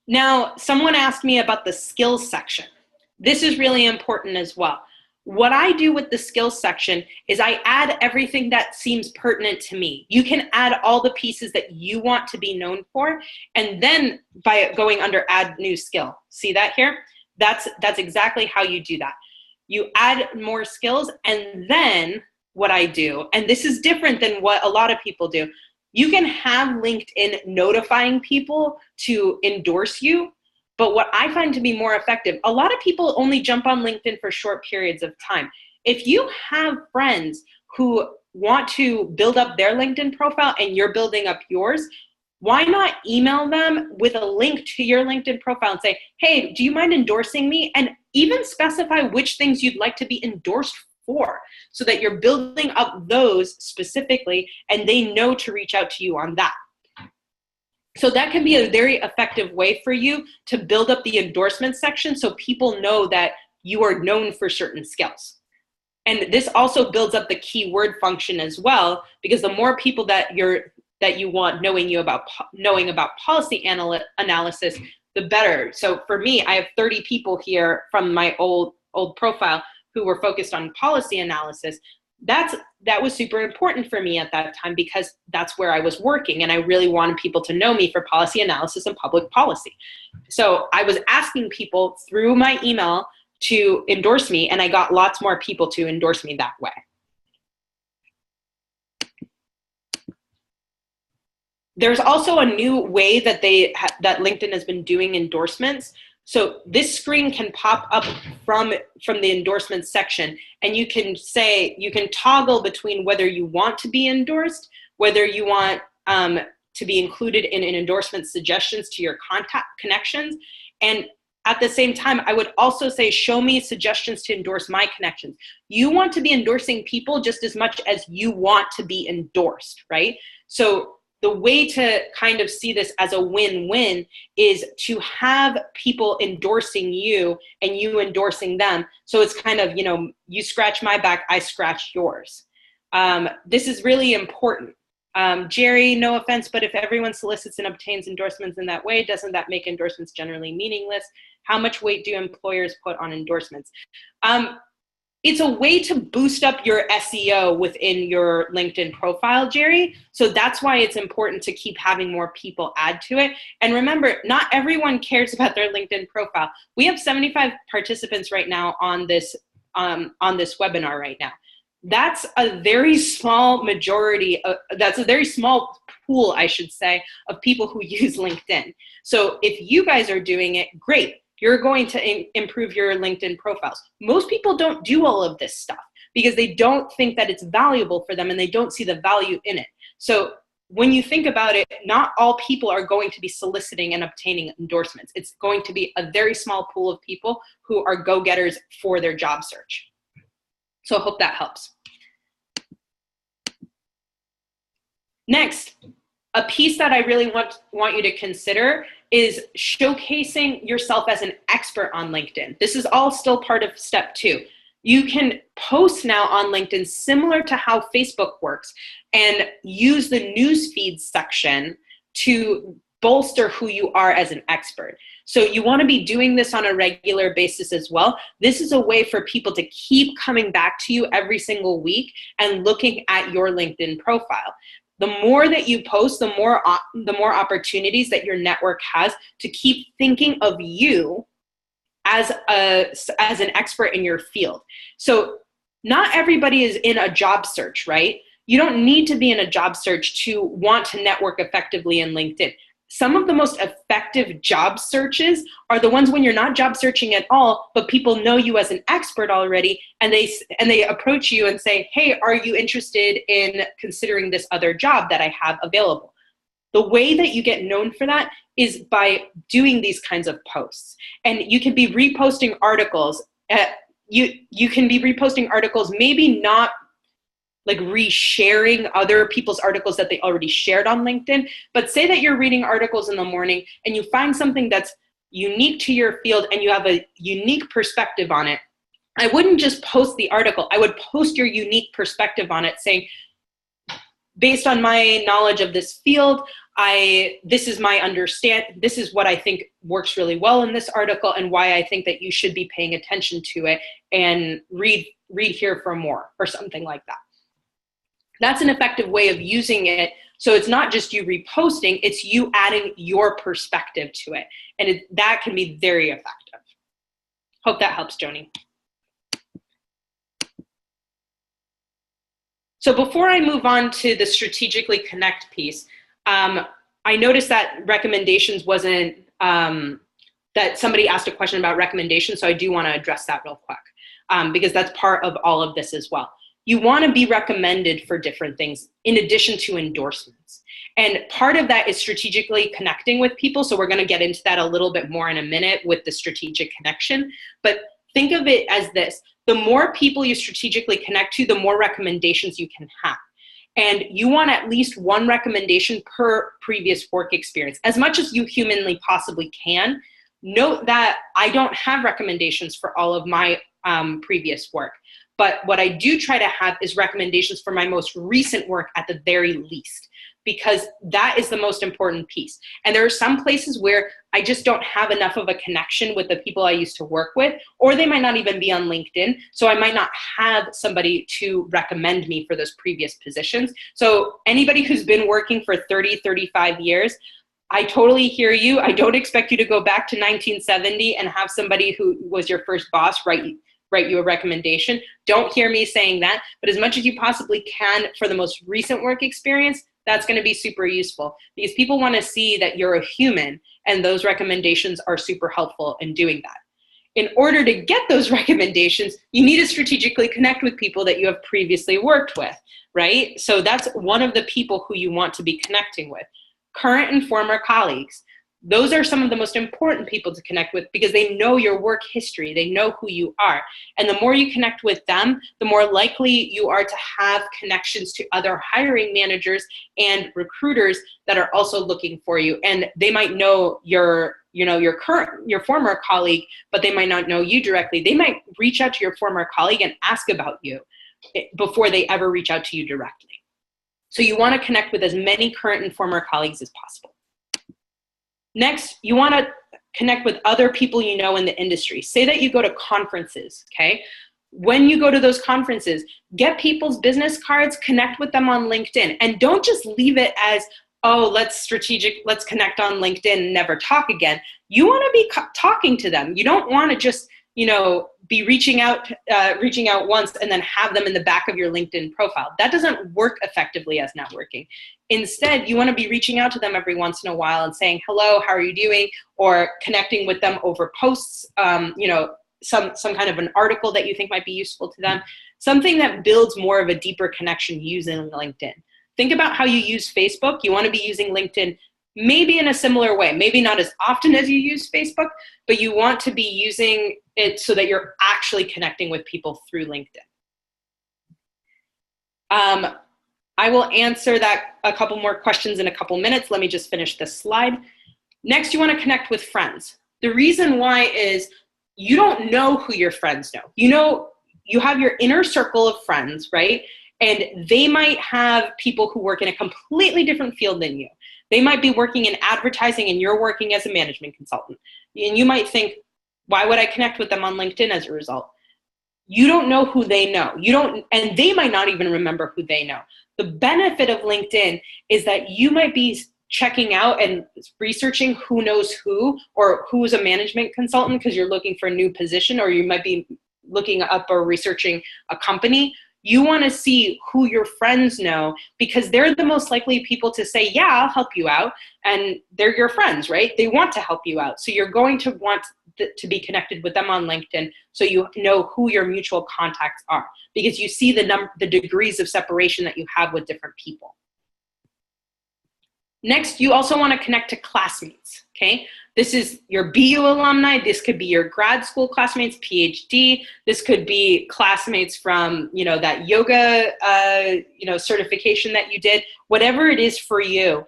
Now, someone asked me about the skills section. This is really important as well. What I do with the skills section is I add everything that seems pertinent to me. You can add all the pieces that you want to be known for, and then by going under add new skill, see that here? That's exactly how you do that. You add more skills, and then what I do, and this is different than what a lot of people do, you can have LinkedIn notifying people to endorse you. But what I find to be more effective, a lot of people only jump on LinkedIn for short periods of time. If you have friends who want to build up their LinkedIn profile and you're building up yours, why not email them with a link to your LinkedIn profile and say, hey, do you mind endorsing me? And even specify which things you'd like to be endorsed for, so that you're building up those specifically and they know to reach out to you on that. So that can be a very effective way for you to build up the endorsement section so people know that you are known for certain skills. And this also builds up the keyword function as well, because the more people that you want knowing about policy analysis, the better. So for me, I have 30 people here from my old profile who were focused on policy analysis. That was super important for me at that time, because that's where I was working and I really wanted people to know me for policy analysis and public policy. So I was asking people through my email to endorse me, and I got lots more people to endorse me that way. There's also a new way that LinkedIn has been doing endorsements. So this screen can pop up from the endorsements section, and you can toggle between whether you want to be endorsed, whether you want to be included in an endorsement suggestions to your contact connections. And at the same time, I would also say, show me suggestions to endorse my connections. You want to be endorsing people just as much as you want to be endorsed, right? So the way to kind of see this as a win-win is to have people endorsing you and you endorsing them. So it's kind of, you scratch my back, I scratch yours. This is really important. Jerry, no offense, but if everyone solicits and obtains endorsements in that way, doesn't that make endorsements generally meaningless? How much weight do employers put on endorsements? It's a way to boost up your SEO within your LinkedIn profile, Jerry. So that's why it's important to keep having more people add to it. And remember, not everyone cares about their LinkedIn profile. We have 75 participants right now on this webinar right now. That's a very small majority, that's a very small pool, I should say, of people who use LinkedIn. So if you guys are doing it, great. You're going to improve your LinkedIn profiles. Most people don't do all of this stuff because they don't think that it's valuable for them and they don't see the value in it. So when you think about it, not all people are going to be soliciting and obtaining endorsements. It's going to be a very small pool of people who are go-getters for their job search. So I hope that helps. Next, a piece that I really want you to consider is showcasing yourself as an expert on LinkedIn. This is all still part of step 2. You can post now on LinkedIn similar to how Facebook works and use the newsfeed section to bolster who you are as an expert. So you want to be doing this on a regular basis as well. This is a way for people to keep coming back to you every single week and looking at your LinkedIn profile. The more that you post, the more opportunities that your network has to keep thinking of you as an expert in your field. So not everybody is in a job search, right? You don't need to be in a job search to want to network effectively in LinkedIn. Some of the most effective job searches are the ones when you're not job searching at all, but people know you as an expert already, and they approach you and say, hey, are you interested in considering this other job that I have available? The way that you get known for that is by doing these kinds of posts. And you can be reposting articles. You can be reposting articles, maybe not like resharing other people's articles that they already shared on LinkedIn, but say that you're reading articles in the morning and you find something that's unique to your field and you have a unique perspective on it. I wouldn't just post the article. I would post your unique perspective on it, saying, based on my knowledge of this field, this is what I think works really well in this article and why I think that you should be paying attention to it, and read here for more, or something like that. That's an effective way of using it. So it's not just you reposting, it's you adding your perspective to it. And that can be very effective. Hope that helps, Joni. So before I move on to the strategically connect piece, I noticed that recommendations wasn't, that somebody asked a question about recommendations. So I do want to address that real quick, because that's part of all of this as well. You want to be recommended for different things in addition to endorsements. And part of that is strategically connecting with people. So we're going to get into that a little bit more in a minute with the strategic connection. But think of it as this. The more people you strategically connect to, the more recommendations you can have. And you want at least one recommendation per previous work experience, as much as you humanly possibly can. Note that I don't have recommendations for all of my previous work. But what I do try to have is recommendations for my most recent work at the very least, because that is the most important piece. And there are some places where I just don't have enough of a connection with the people I used to work with, or they might not even be on LinkedIn. So I might not have somebody to recommend me for those previous positions. So anybody who's been working for 30, 35 years, I totally hear you. I don't expect you to go back to 1970 and have somebody who was your first boss write you a recommendation. Don't hear me saying that, but as much as you possibly can for the most recent work experience, that's going to be super useful, because people want to see that you're a human, and those recommendations are super helpful in doing that. In order to get those recommendations, you need to strategically connect with people that you have previously worked with, right? So that's one of the people who you want to be connecting with. Current and former colleagues. Those are some of the most important people to connect with, because they know your work history. They know who you are. And the more you connect with them, the more likely you are to have connections to other hiring managers and recruiters that are also looking for you. And they might know your former colleague, but they might not know you directly. They might reach out to your former colleague and ask about you before they ever reach out to you directly. So you want to connect with as many current and former colleagues as possible. Next, you want to connect with other people you know in the industry. Say that you go to conferences, okay? When you go to those conferences, get people's business cards, connect with them on LinkedIn, and don't just leave it as, oh, let's connect on LinkedIn and never talk again. You want to be talking to them. You don't want to just, be reaching out once and then have them in the back of your LinkedIn profile. That doesn't work effectively as networking. Instead, you want to be reaching out to them every once in a while and saying, hello, how are you doing? Or connecting with them over posts, some kind of an article that you think might be useful to them. Something that builds more of a deeper connection using LinkedIn. Think about how you use Facebook. You want to be using LinkedIn maybe in a similar way, maybe not as often as you use Facebook, but you want to be using it so that you're actually connecting with people through LinkedIn. I will answer that a couple more questions in a couple minutes. Let me just finish this slide. Next, you want to connect with friends. The reason why is you don't know who your friends know. You have your inner circle of friends, right? And they might have people who work in a completely different field than you. They might be working in advertising and you're working as a management consultant. And you might think, why would I connect with them on LinkedIn as a result? You don't know who they know. And they might not even remember who they know. The benefit of LinkedIn is that you might be checking out and researching who knows who, or who's a management consultant because you're looking for a new position, or you might be looking up or researching a company. You want to see who your friends know because they're the most likely people to say, yeah, I'll help you out. And they're your friends, right? They want to help you out. So you're going to want to be connected with them on LinkedIn so you know who your mutual contacts are, because you see the degrees of separation that you have with different people. Next, you also want to connect to classmates, okay? This is your BU alumni. This could be your grad school classmates, PhD. This could be classmates from, that yoga, certification that you did. Whatever it is for you,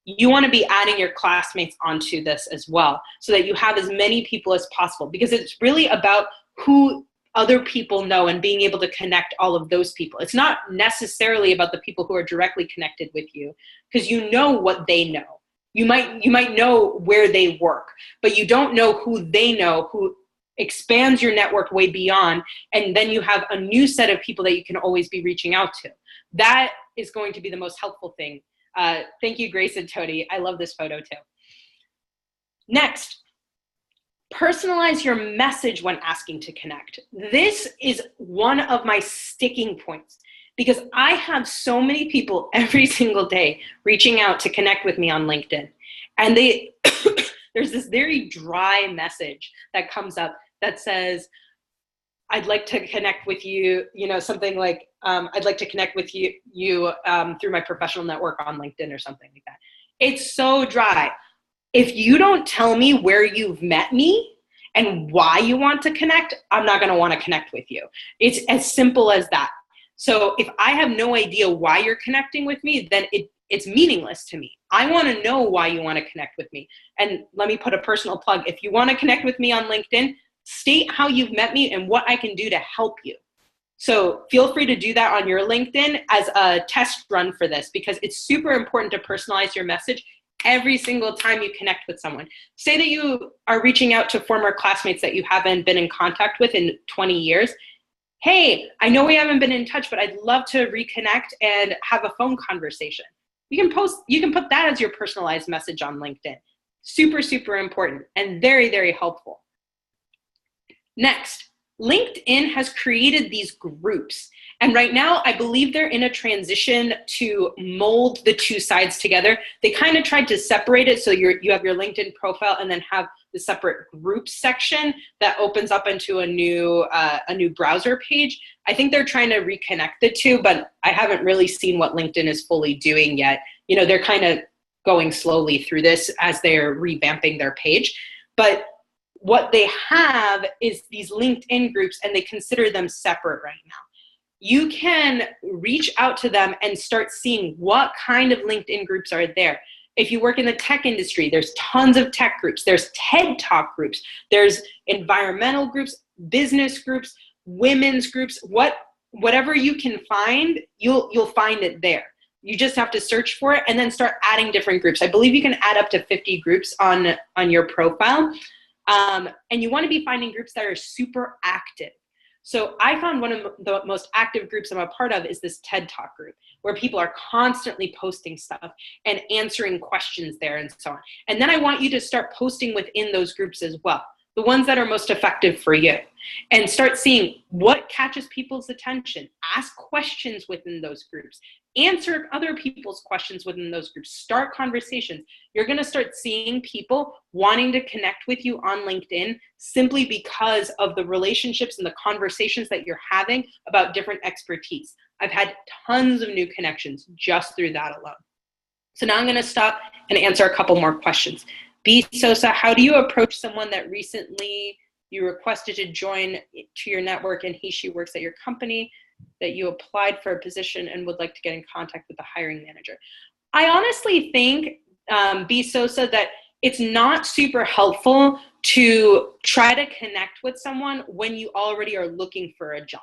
you want to be adding your classmates onto this as well so that you have as many people as possible, because it's really about who other people know and being able to connect all of those people. It's not necessarily about the people who are directly connected with you, because you know what they know. You might know where they work, but you don't know who they know, who expands your network way beyond, and then you have a new set of people that you can always be reaching out to. That is going to be the most helpful thing. Thank you, Grace and Tony. I love this photo too. Next, personalize your message when asking to connect. This is one of my sticking points because I have so many people every single day reaching out to connect with me on LinkedIn. And there's this very dry message that comes up that says, I'd like to connect with you, something like, I'd like to connect with you through my professional network on LinkedIn or something like that. It's so dry. If you don't tell me where you've met me and why you want to connect, I'm not going to want to connect with you. It's as simple as that. So if I have no idea why you're connecting with me, then it's meaningless to me. I want to know why you want to connect with me. And let me put a personal plug. If you want to connect with me on LinkedIn, state how you've met me and what I can do to help you. So feel free to do that on your LinkedIn as a test run for this, because it's super important to personalize your message every single time you connect with someone. Say that you are reaching out to former classmates that you haven't been in contact with in 20 years. Hey, I know we haven't been in touch, but I'd love to reconnect and have a phone conversation. You can put that as your personalized message on LinkedIn. Super, super important and very, very helpful. Next, LinkedIn has created these groups. And right now, I believe they're in a transition to mold the two sides together. They kind of tried to separate it so you have your LinkedIn profile and then have the separate groups section that opens up into a new browser page. I think they're trying to reconnect the two, but I haven't really seen what LinkedIn is fully doing yet. They're kind of going slowly through this as they're revamping their page. But what they have is these LinkedIn groups, and they consider them separate right now. You can reach out to them and start seeing what kind of LinkedIn groups are there. If you work in the tech industry, there's tons of tech groups. There's TED Talk groups. There's environmental groups, business groups, women's groups. Whatever you can find, you'll find it there. You just have to search for it and then start adding different groups. I believe you can add up to 50 groups on your profile. And you want to be finding groups that are super active. So I found one of the most active groups I'm a part of is this TED Talk group, where people are constantly posting stuff and answering questions there and so on. And then I want you to start posting within those groups as well, the ones that are most effective for you, and start seeing what catches people's attention. Ask questions within those groups. Answer other people's questions within those groups. Start conversations. You're going to start seeing people wanting to connect with you on LinkedIn simply because of the relationships and the conversations that you're having about different expertise. I've had tons of new connections just through that alone. So now I'm going to stop and answer a couple more questions. B. Sosa, how do you approach someone that recently you requested to join to your network and she works at your company, that you applied for a position and would like to get in contact with the hiring manager? I honestly think, B. Sosa, that it's not super helpful to try to connect with someone when you already are looking for a job,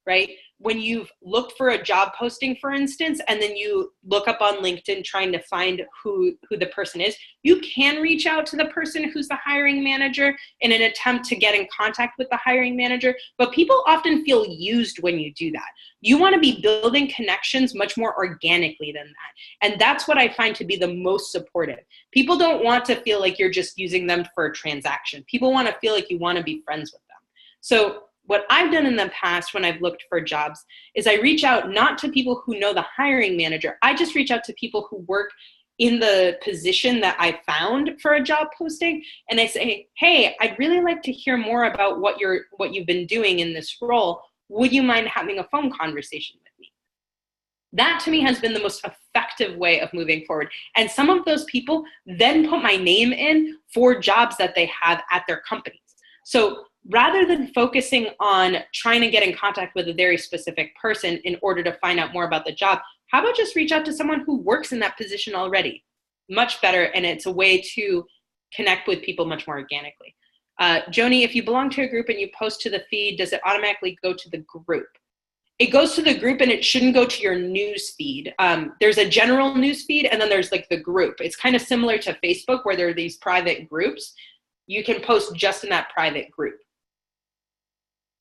right? when you've looked for a job posting, for instance, and then you look up on LinkedIn trying to find who the person is, you can reach out to the person who's the hiring manager in an attempt to get in contact with the hiring manager, but people often feel used when you do that. You want to be building connections much more organically than that. And that's what I find to be the most supportive. People don't want to feel like you're just using them for a transaction. People want to feel like you want to be friends with them. So what I've done in the past when I've looked for jobs is I reach out not to people who know the hiring manager. I just reach out to people who work in the position that I found for a job posting. And I say, hey, I'd really like to hear more about what you've been doing in this role. Would you mind having a phone conversation with me? That to me has been the most effective way of moving forward. And some of those people then put my name in for jobs that they have at their companies. So rather than focusing on trying to get in contact with a very specific person in order to find out more about the job, how about just reach out to someone who works in that position already? Much better, and it's a way to connect with people much more organically. Joni, if you belong to a group and you post to the feed, does it automatically go to the group? It goes to the group and it shouldn't go to your news feed. There's a general news feed and then there's like the group. It's kind of similar to Facebook where there are these private groups. You can post just in that private group.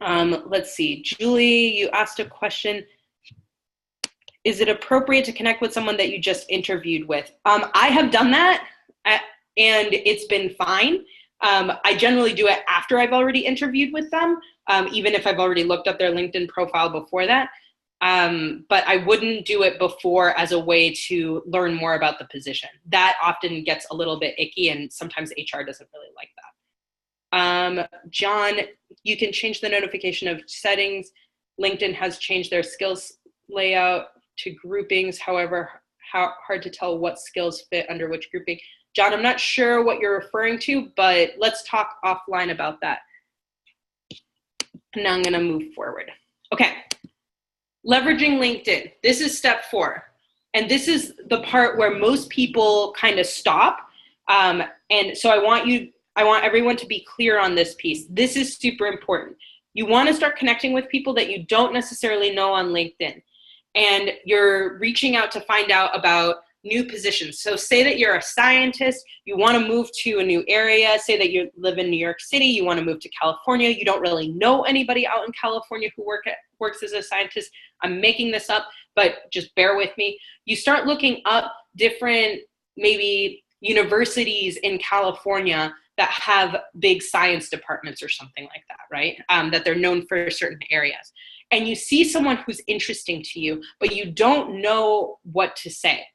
Let's see, Julie, you asked a question. Is it appropriate to connect with someone that you just interviewed with? I have done that and it's been fine. I generally do it after I've already interviewed with them, even if I've already looked up their LinkedIn profile before that. But I wouldn't do it before as a way to learn more about the position. That often gets a little bit icky and sometimes HR doesn't really like that. John, you can change the notification of settings. LinkedIn has changed their skills layout to groupings. However, hard to tell what skills fit under which grouping. John, I'm not sure what you're referring to, but let's talk offline about that. Now I'm going to move forward. Okay. Leveraging LinkedIn. This is step 4. And this is the part where most people kind of stop. And so I want everyone to be clear on this piece. This is super important. You want to start connecting with people that you don't necessarily know on LinkedIn. And you're reaching out to find out about new positions. So say that you're a scientist, you want to move to a new area. Say that you live in New York City, you want to move to California. You don't really know anybody out in California who works as a scientist. I'm making this up, but just bear with me. You start looking up different maybe universities in California that have big science departments or something like that, right? That they're known for certain areas. And you see someone who's interesting to you, but you don't know what to say.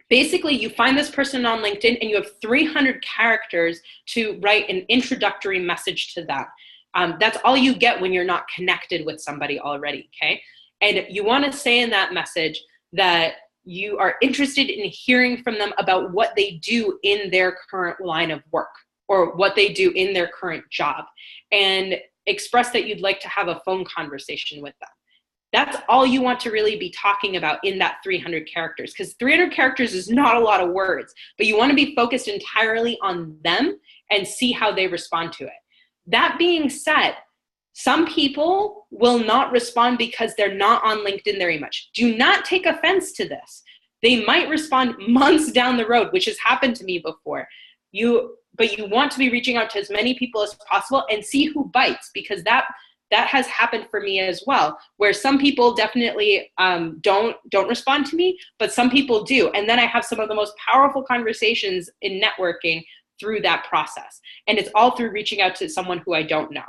Basically, you find this person on LinkedIn and you have 300 characters to write an introductory message to them. That's all you get when you're not connected with somebody already, okay? And you want to say in that message that you are interested in hearing from them about what they do in their current line of work or what they do in their current job, and express that you'd like to have a phone conversation with them. That's all you want to really be talking about in that 300 characters, because 300 characters is not a lot of words, but you want to be focused entirely on them and see how they respond to it. That being said, some people will not respond because they're not on LinkedIn very much. Do not take offense to this. They might respond months down the road, which has happened to me before. But you want to be reaching out to as many people as possible and see who bites, because that has happened for me as well, where some people definitely don't respond to me, but some people do. And then I have some of the most powerful conversations in networking through that process. And it's all through reaching out to someone who I don't know.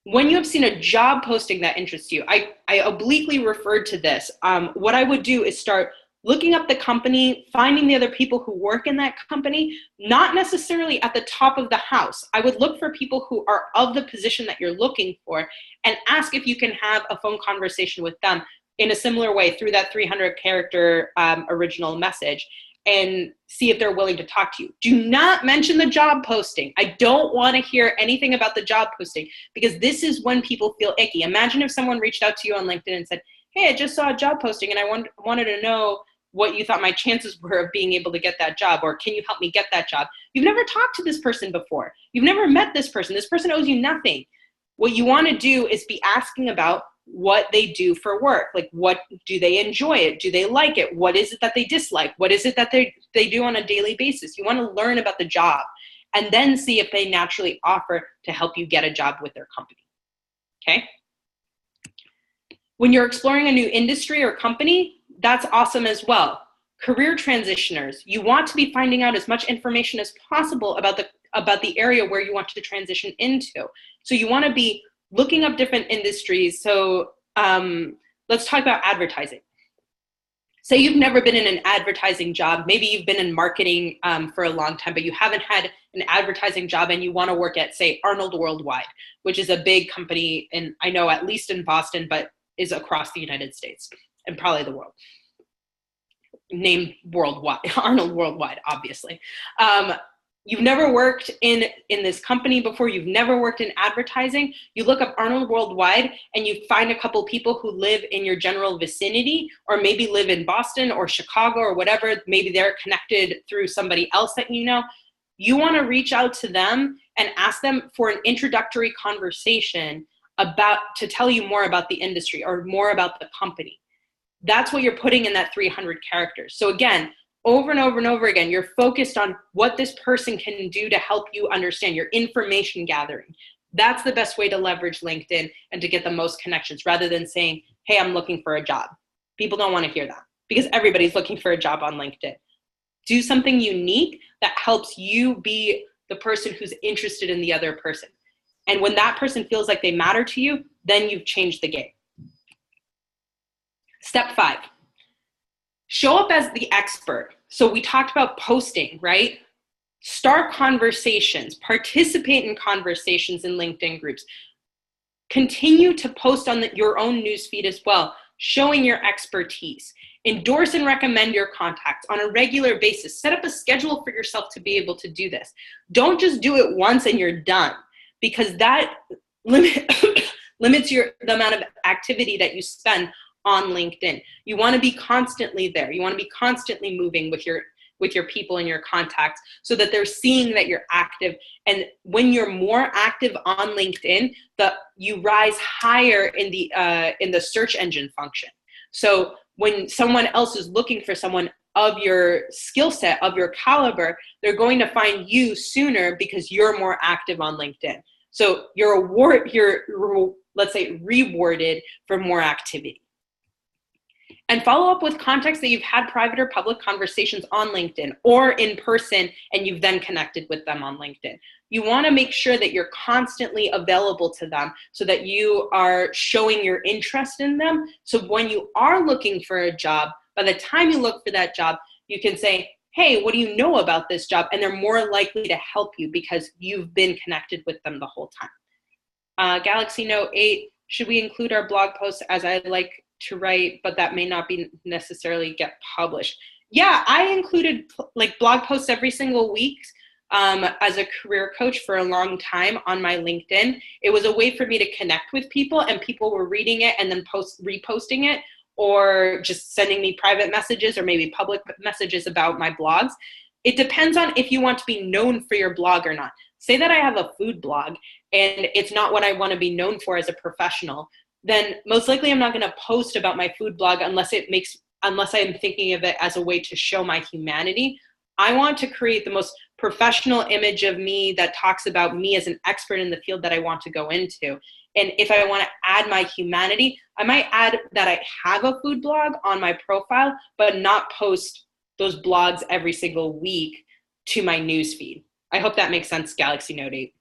When you have seen a job posting that interests you, I obliquely referred to this. What I would do is start looking up the company, finding the other people who work in that company, not necessarily at the top of the house. I would look for people who are of the position that you're looking for and ask if you can have a phone conversation with them in a similar way through that 300 character original message, and see if they're willing to talk to you. Do not mention the job posting. I don't want to hear anything about the job posting, because this is when people feel icky. Imagine if someone reached out to you on LinkedIn and said, hey, I just saw a job posting and I wanted to know what you thought my chances were of being able to get that job, or can you help me get that job? You've never talked to this person before. You've never met this person. This person owes you nothing. What you want to do is be asking about what they do for work. Like, what do they enjoy it? Do they like it? What is it that they dislike? What is it that they do on a daily basis? You want to learn about the job and then see if they naturally offer to help you get a job with their company. Okay? When you're exploring a new industry or company, that's awesome as well. Career transitioners, you want to be finding out as much information as possible about the area where you want to transition into. So you want to be looking up different industries. So let's talk about advertising. Say you've never been in an advertising job. Maybe you've been in marketing for a long time, but you haven't had an advertising job and you want to work at, say, Arnold Worldwide, which is a big company, and I know at least in Boston, but is across the United States and probably the world. Named Worldwide, Arnold Worldwide, obviously. You've never worked in this company before, you've never worked in advertising, you look up Arnold Worldwide and you find a couple people who live in your general vicinity, or maybe live in Boston or Chicago or whatever, maybe they're connected through somebody else that you know. You want to reach out to them and ask them for an introductory conversation to tell you more about the industry or more about the company. That's what you're putting in that 300 characters. So again, over and over and over again, you're focused on what this person can do to help you understand your information gathering. That's the best way to leverage LinkedIn and to get the most connections, rather than saying, hey, I'm looking for a job. People don't want to hear that because everybody's looking for a job on LinkedIn. Do something unique that helps you be the person who's interested in the other person. And when that person feels like they matter to you, then you've changed the game. Step 5. Show up as the expert. So we talked about posting, right? Start conversations, participate in conversations in LinkedIn groups. Continue to post on your own newsfeed as well, showing your expertise. Endorse and recommend your contacts on a regular basis. Set up a schedule for yourself to be able to do this. Don't just do it once and you're done, because that limits the amount of activity that you spend on LinkedIn. You want to be constantly there. You want to be constantly moving with your people and your contacts so that they're seeing that you're active. And when you're more active on LinkedIn, you rise higher in the search engine function. So when someone else is looking for someone of your skill set, of your caliber, they're going to find you sooner because you're more active on LinkedIn. So let's say rewarded for more activity. And follow up with contacts that you've had private or public conversations on LinkedIn or in person, and you've then connected with them on LinkedIn. You want to make sure that you're constantly available to them so that you are showing your interest in them. So when you are looking for a job, by the time you look for that job, you can say, hey, what do you know about this job? And they're more likely to help you because you've been connected with them the whole time. Galaxy Note 8, should we include our blog posts as I like to write, but that may not be necessarily get published? Yeah, I included like blog posts every single week as a career coach for a long time on my LinkedIn. It was a way for me to connect with people, and people were reading it and then reposting it, or just sending me private messages or maybe public messages about my blogs. It depends on if you want to be known for your blog or not. Say that I have a food blog and it's not what I want to be known for as a professional, then most likely I'm not going to post about my food blog unless I'm thinking of it as a way to show my humanity. I want to create the most professional image of me that talks about me as an expert in the field that I want to go into. And if I want to add my humanity, I might add that I have a food blog on my profile, but not post those blogs every single week to my newsfeed. I hope that makes sense, Galaxy Note 8.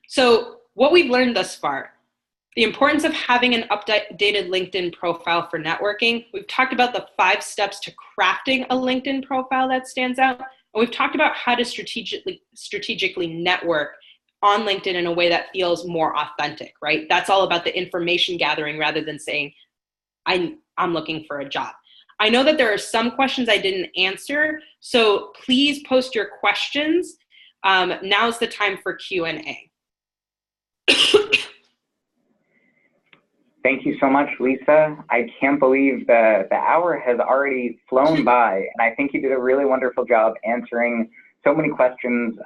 So what we've learned thus far: the importance of having an updated LinkedIn profile for networking. We've talked about the 5 steps to crafting a LinkedIn profile that stands out. And we've talked about how to strategically network on LinkedIn in a way that feels more authentic, right? That's all about the information gathering rather than saying, I'm looking for a job. I know that there are some questions I didn't answer, so please post your questions. Now's the time for Q&A. Thank you so much, Lisa. I can't believe the hour has already flown by, and I think you did a really wonderful job answering so many questions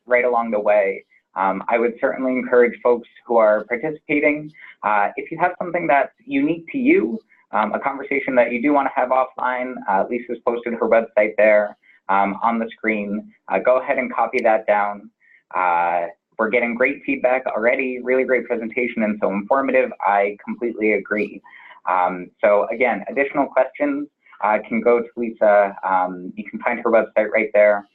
right along the way. I would certainly encourage folks who are participating, if you have something that's unique to you, a conversation that you do want to have offline, Lisa's posted her website there on the screen. Go ahead and copy that down. We're getting great feedback already, really great presentation and so informative. I completely agree. So again, additional questions can go to Lisa. You can find her website right there.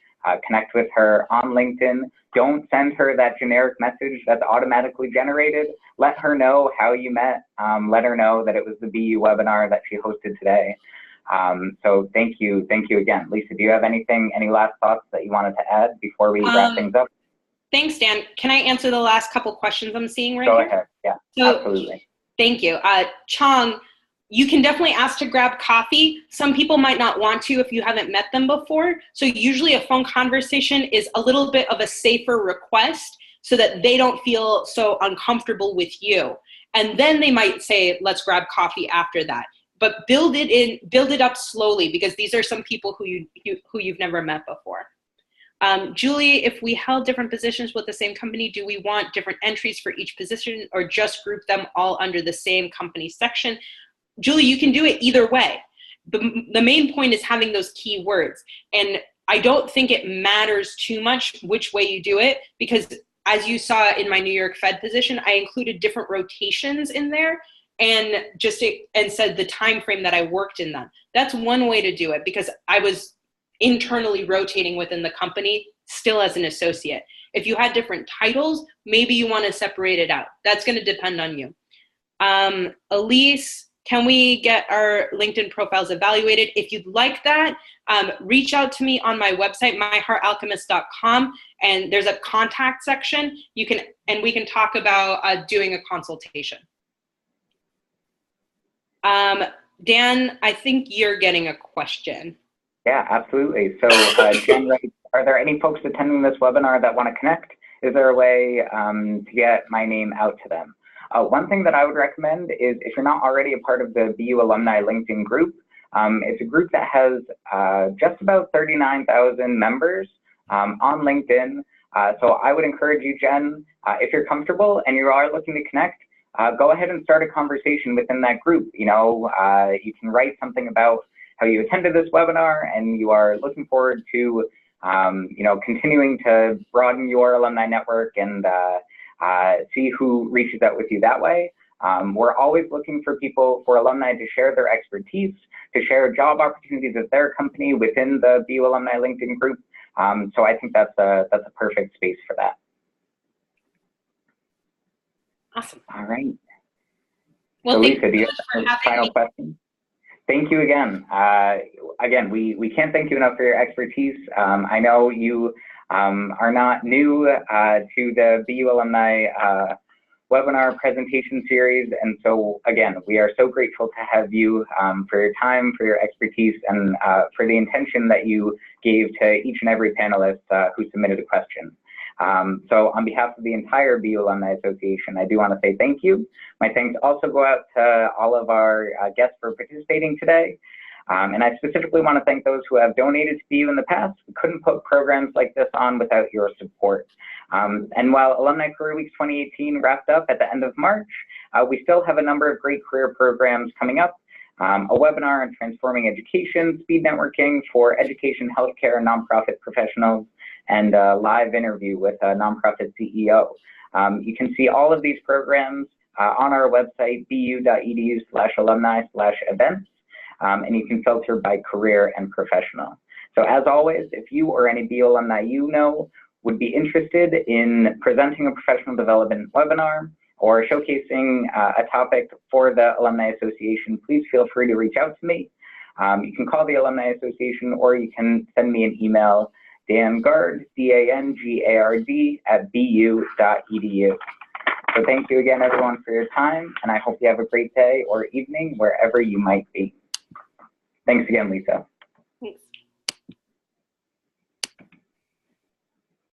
Connect with her on LinkedIn. Don't send her that generic message that's automatically generated. Let her know how you met. Let her know that it was the BU webinar that she hosted today. So thank you again. Lisa, do you have any last thoughts that you wanted to add before we wrap things up? Thanks, Dan. Can I answer the last couple questions I'm seeing right here? Go ahead, yeah, so, absolutely. Thank you. Chong, you can definitely ask to grab coffee. Some people might not want to if you haven't met them before. So usually a phone conversation is a little bit of a safer request so that they don't feel so uncomfortable with you. And then they might say, let's grab coffee after that. But build it up slowly, because these are some people who you've never met before. Julie, if we held different positions with the same company, do we want different entries for each position or just group them all under the same company section? Julie, you can do it either way. The main point is having those key words. And I don't think it matters too much which way you do it, because as you saw in my New York Fed position, I included different rotations in there and said the time frame that I worked in them. That's one way to do it, because I was internally rotating within the company still as an associate. If you had different titles, maybe you want to separate it out. That's going to depend on you. Elise, can we get our LinkedIn profiles evaluated? If you'd like that, reach out to me on my website, myheartalchemist.com, and there's a contact section. We can talk about doing a consultation. Dan, I think you're getting a question. Yeah, absolutely. So Jen, are there any folks attending this webinar that want to connect? Is there a way to get my name out to them? One thing that I would recommend is, if you're not already a part of the BU Alumni LinkedIn group, it's a group that has just about 39,000 members on LinkedIn. So I would encourage you, Jen, if you're comfortable and you are looking to connect, go ahead and start a conversation within that group. You can write something about how you attended this webinar and you are looking forward to continuing to broaden your alumni network and see who reaches out with you that way. We're always looking for alumni to share their expertise, to share job opportunities at their company within the BU Alumni LinkedIn group. So I think that's a perfect space for that. Awesome. All right. Well, so Lisa, do you have a final question? Thank you again. Again, we can't thank you enough for your expertise. I know you are not new to the BU Alumni webinar presentation series. And so again, we are so grateful to have you for your time, for your expertise, and for the intention that you gave to each and every panelist who submitted a question. So on behalf of the entire BU Alumni Association, I do want to say thank you. My thanks also go out to all of our guests for participating today. And I specifically want to thank those who have donated to BU in the past. We couldn't put programs like this on without your support. And while Alumni Career Week 2018 wrapped up at the end of March, we still have a number of great career programs coming up. A webinar on transforming education, speed networking for education, healthcare, and nonprofit professionals, and a live interview with a nonprofit CEO. You can see all of these programs on our website, bu.edu/alumni/events, and you can filter by career and professional. So as always, if you or any BU alumni you know would be interested in presenting a professional development webinar or showcasing a topic for the Alumni Association, please feel free to reach out to me. You can call the Alumni Association, or you can send me an email, dangard, D-A-N-G-A-R-D, @bu.edu. So thank you again, everyone, for your time, and I hope you have a great day or evening wherever you might be. Thanks again, Lisa.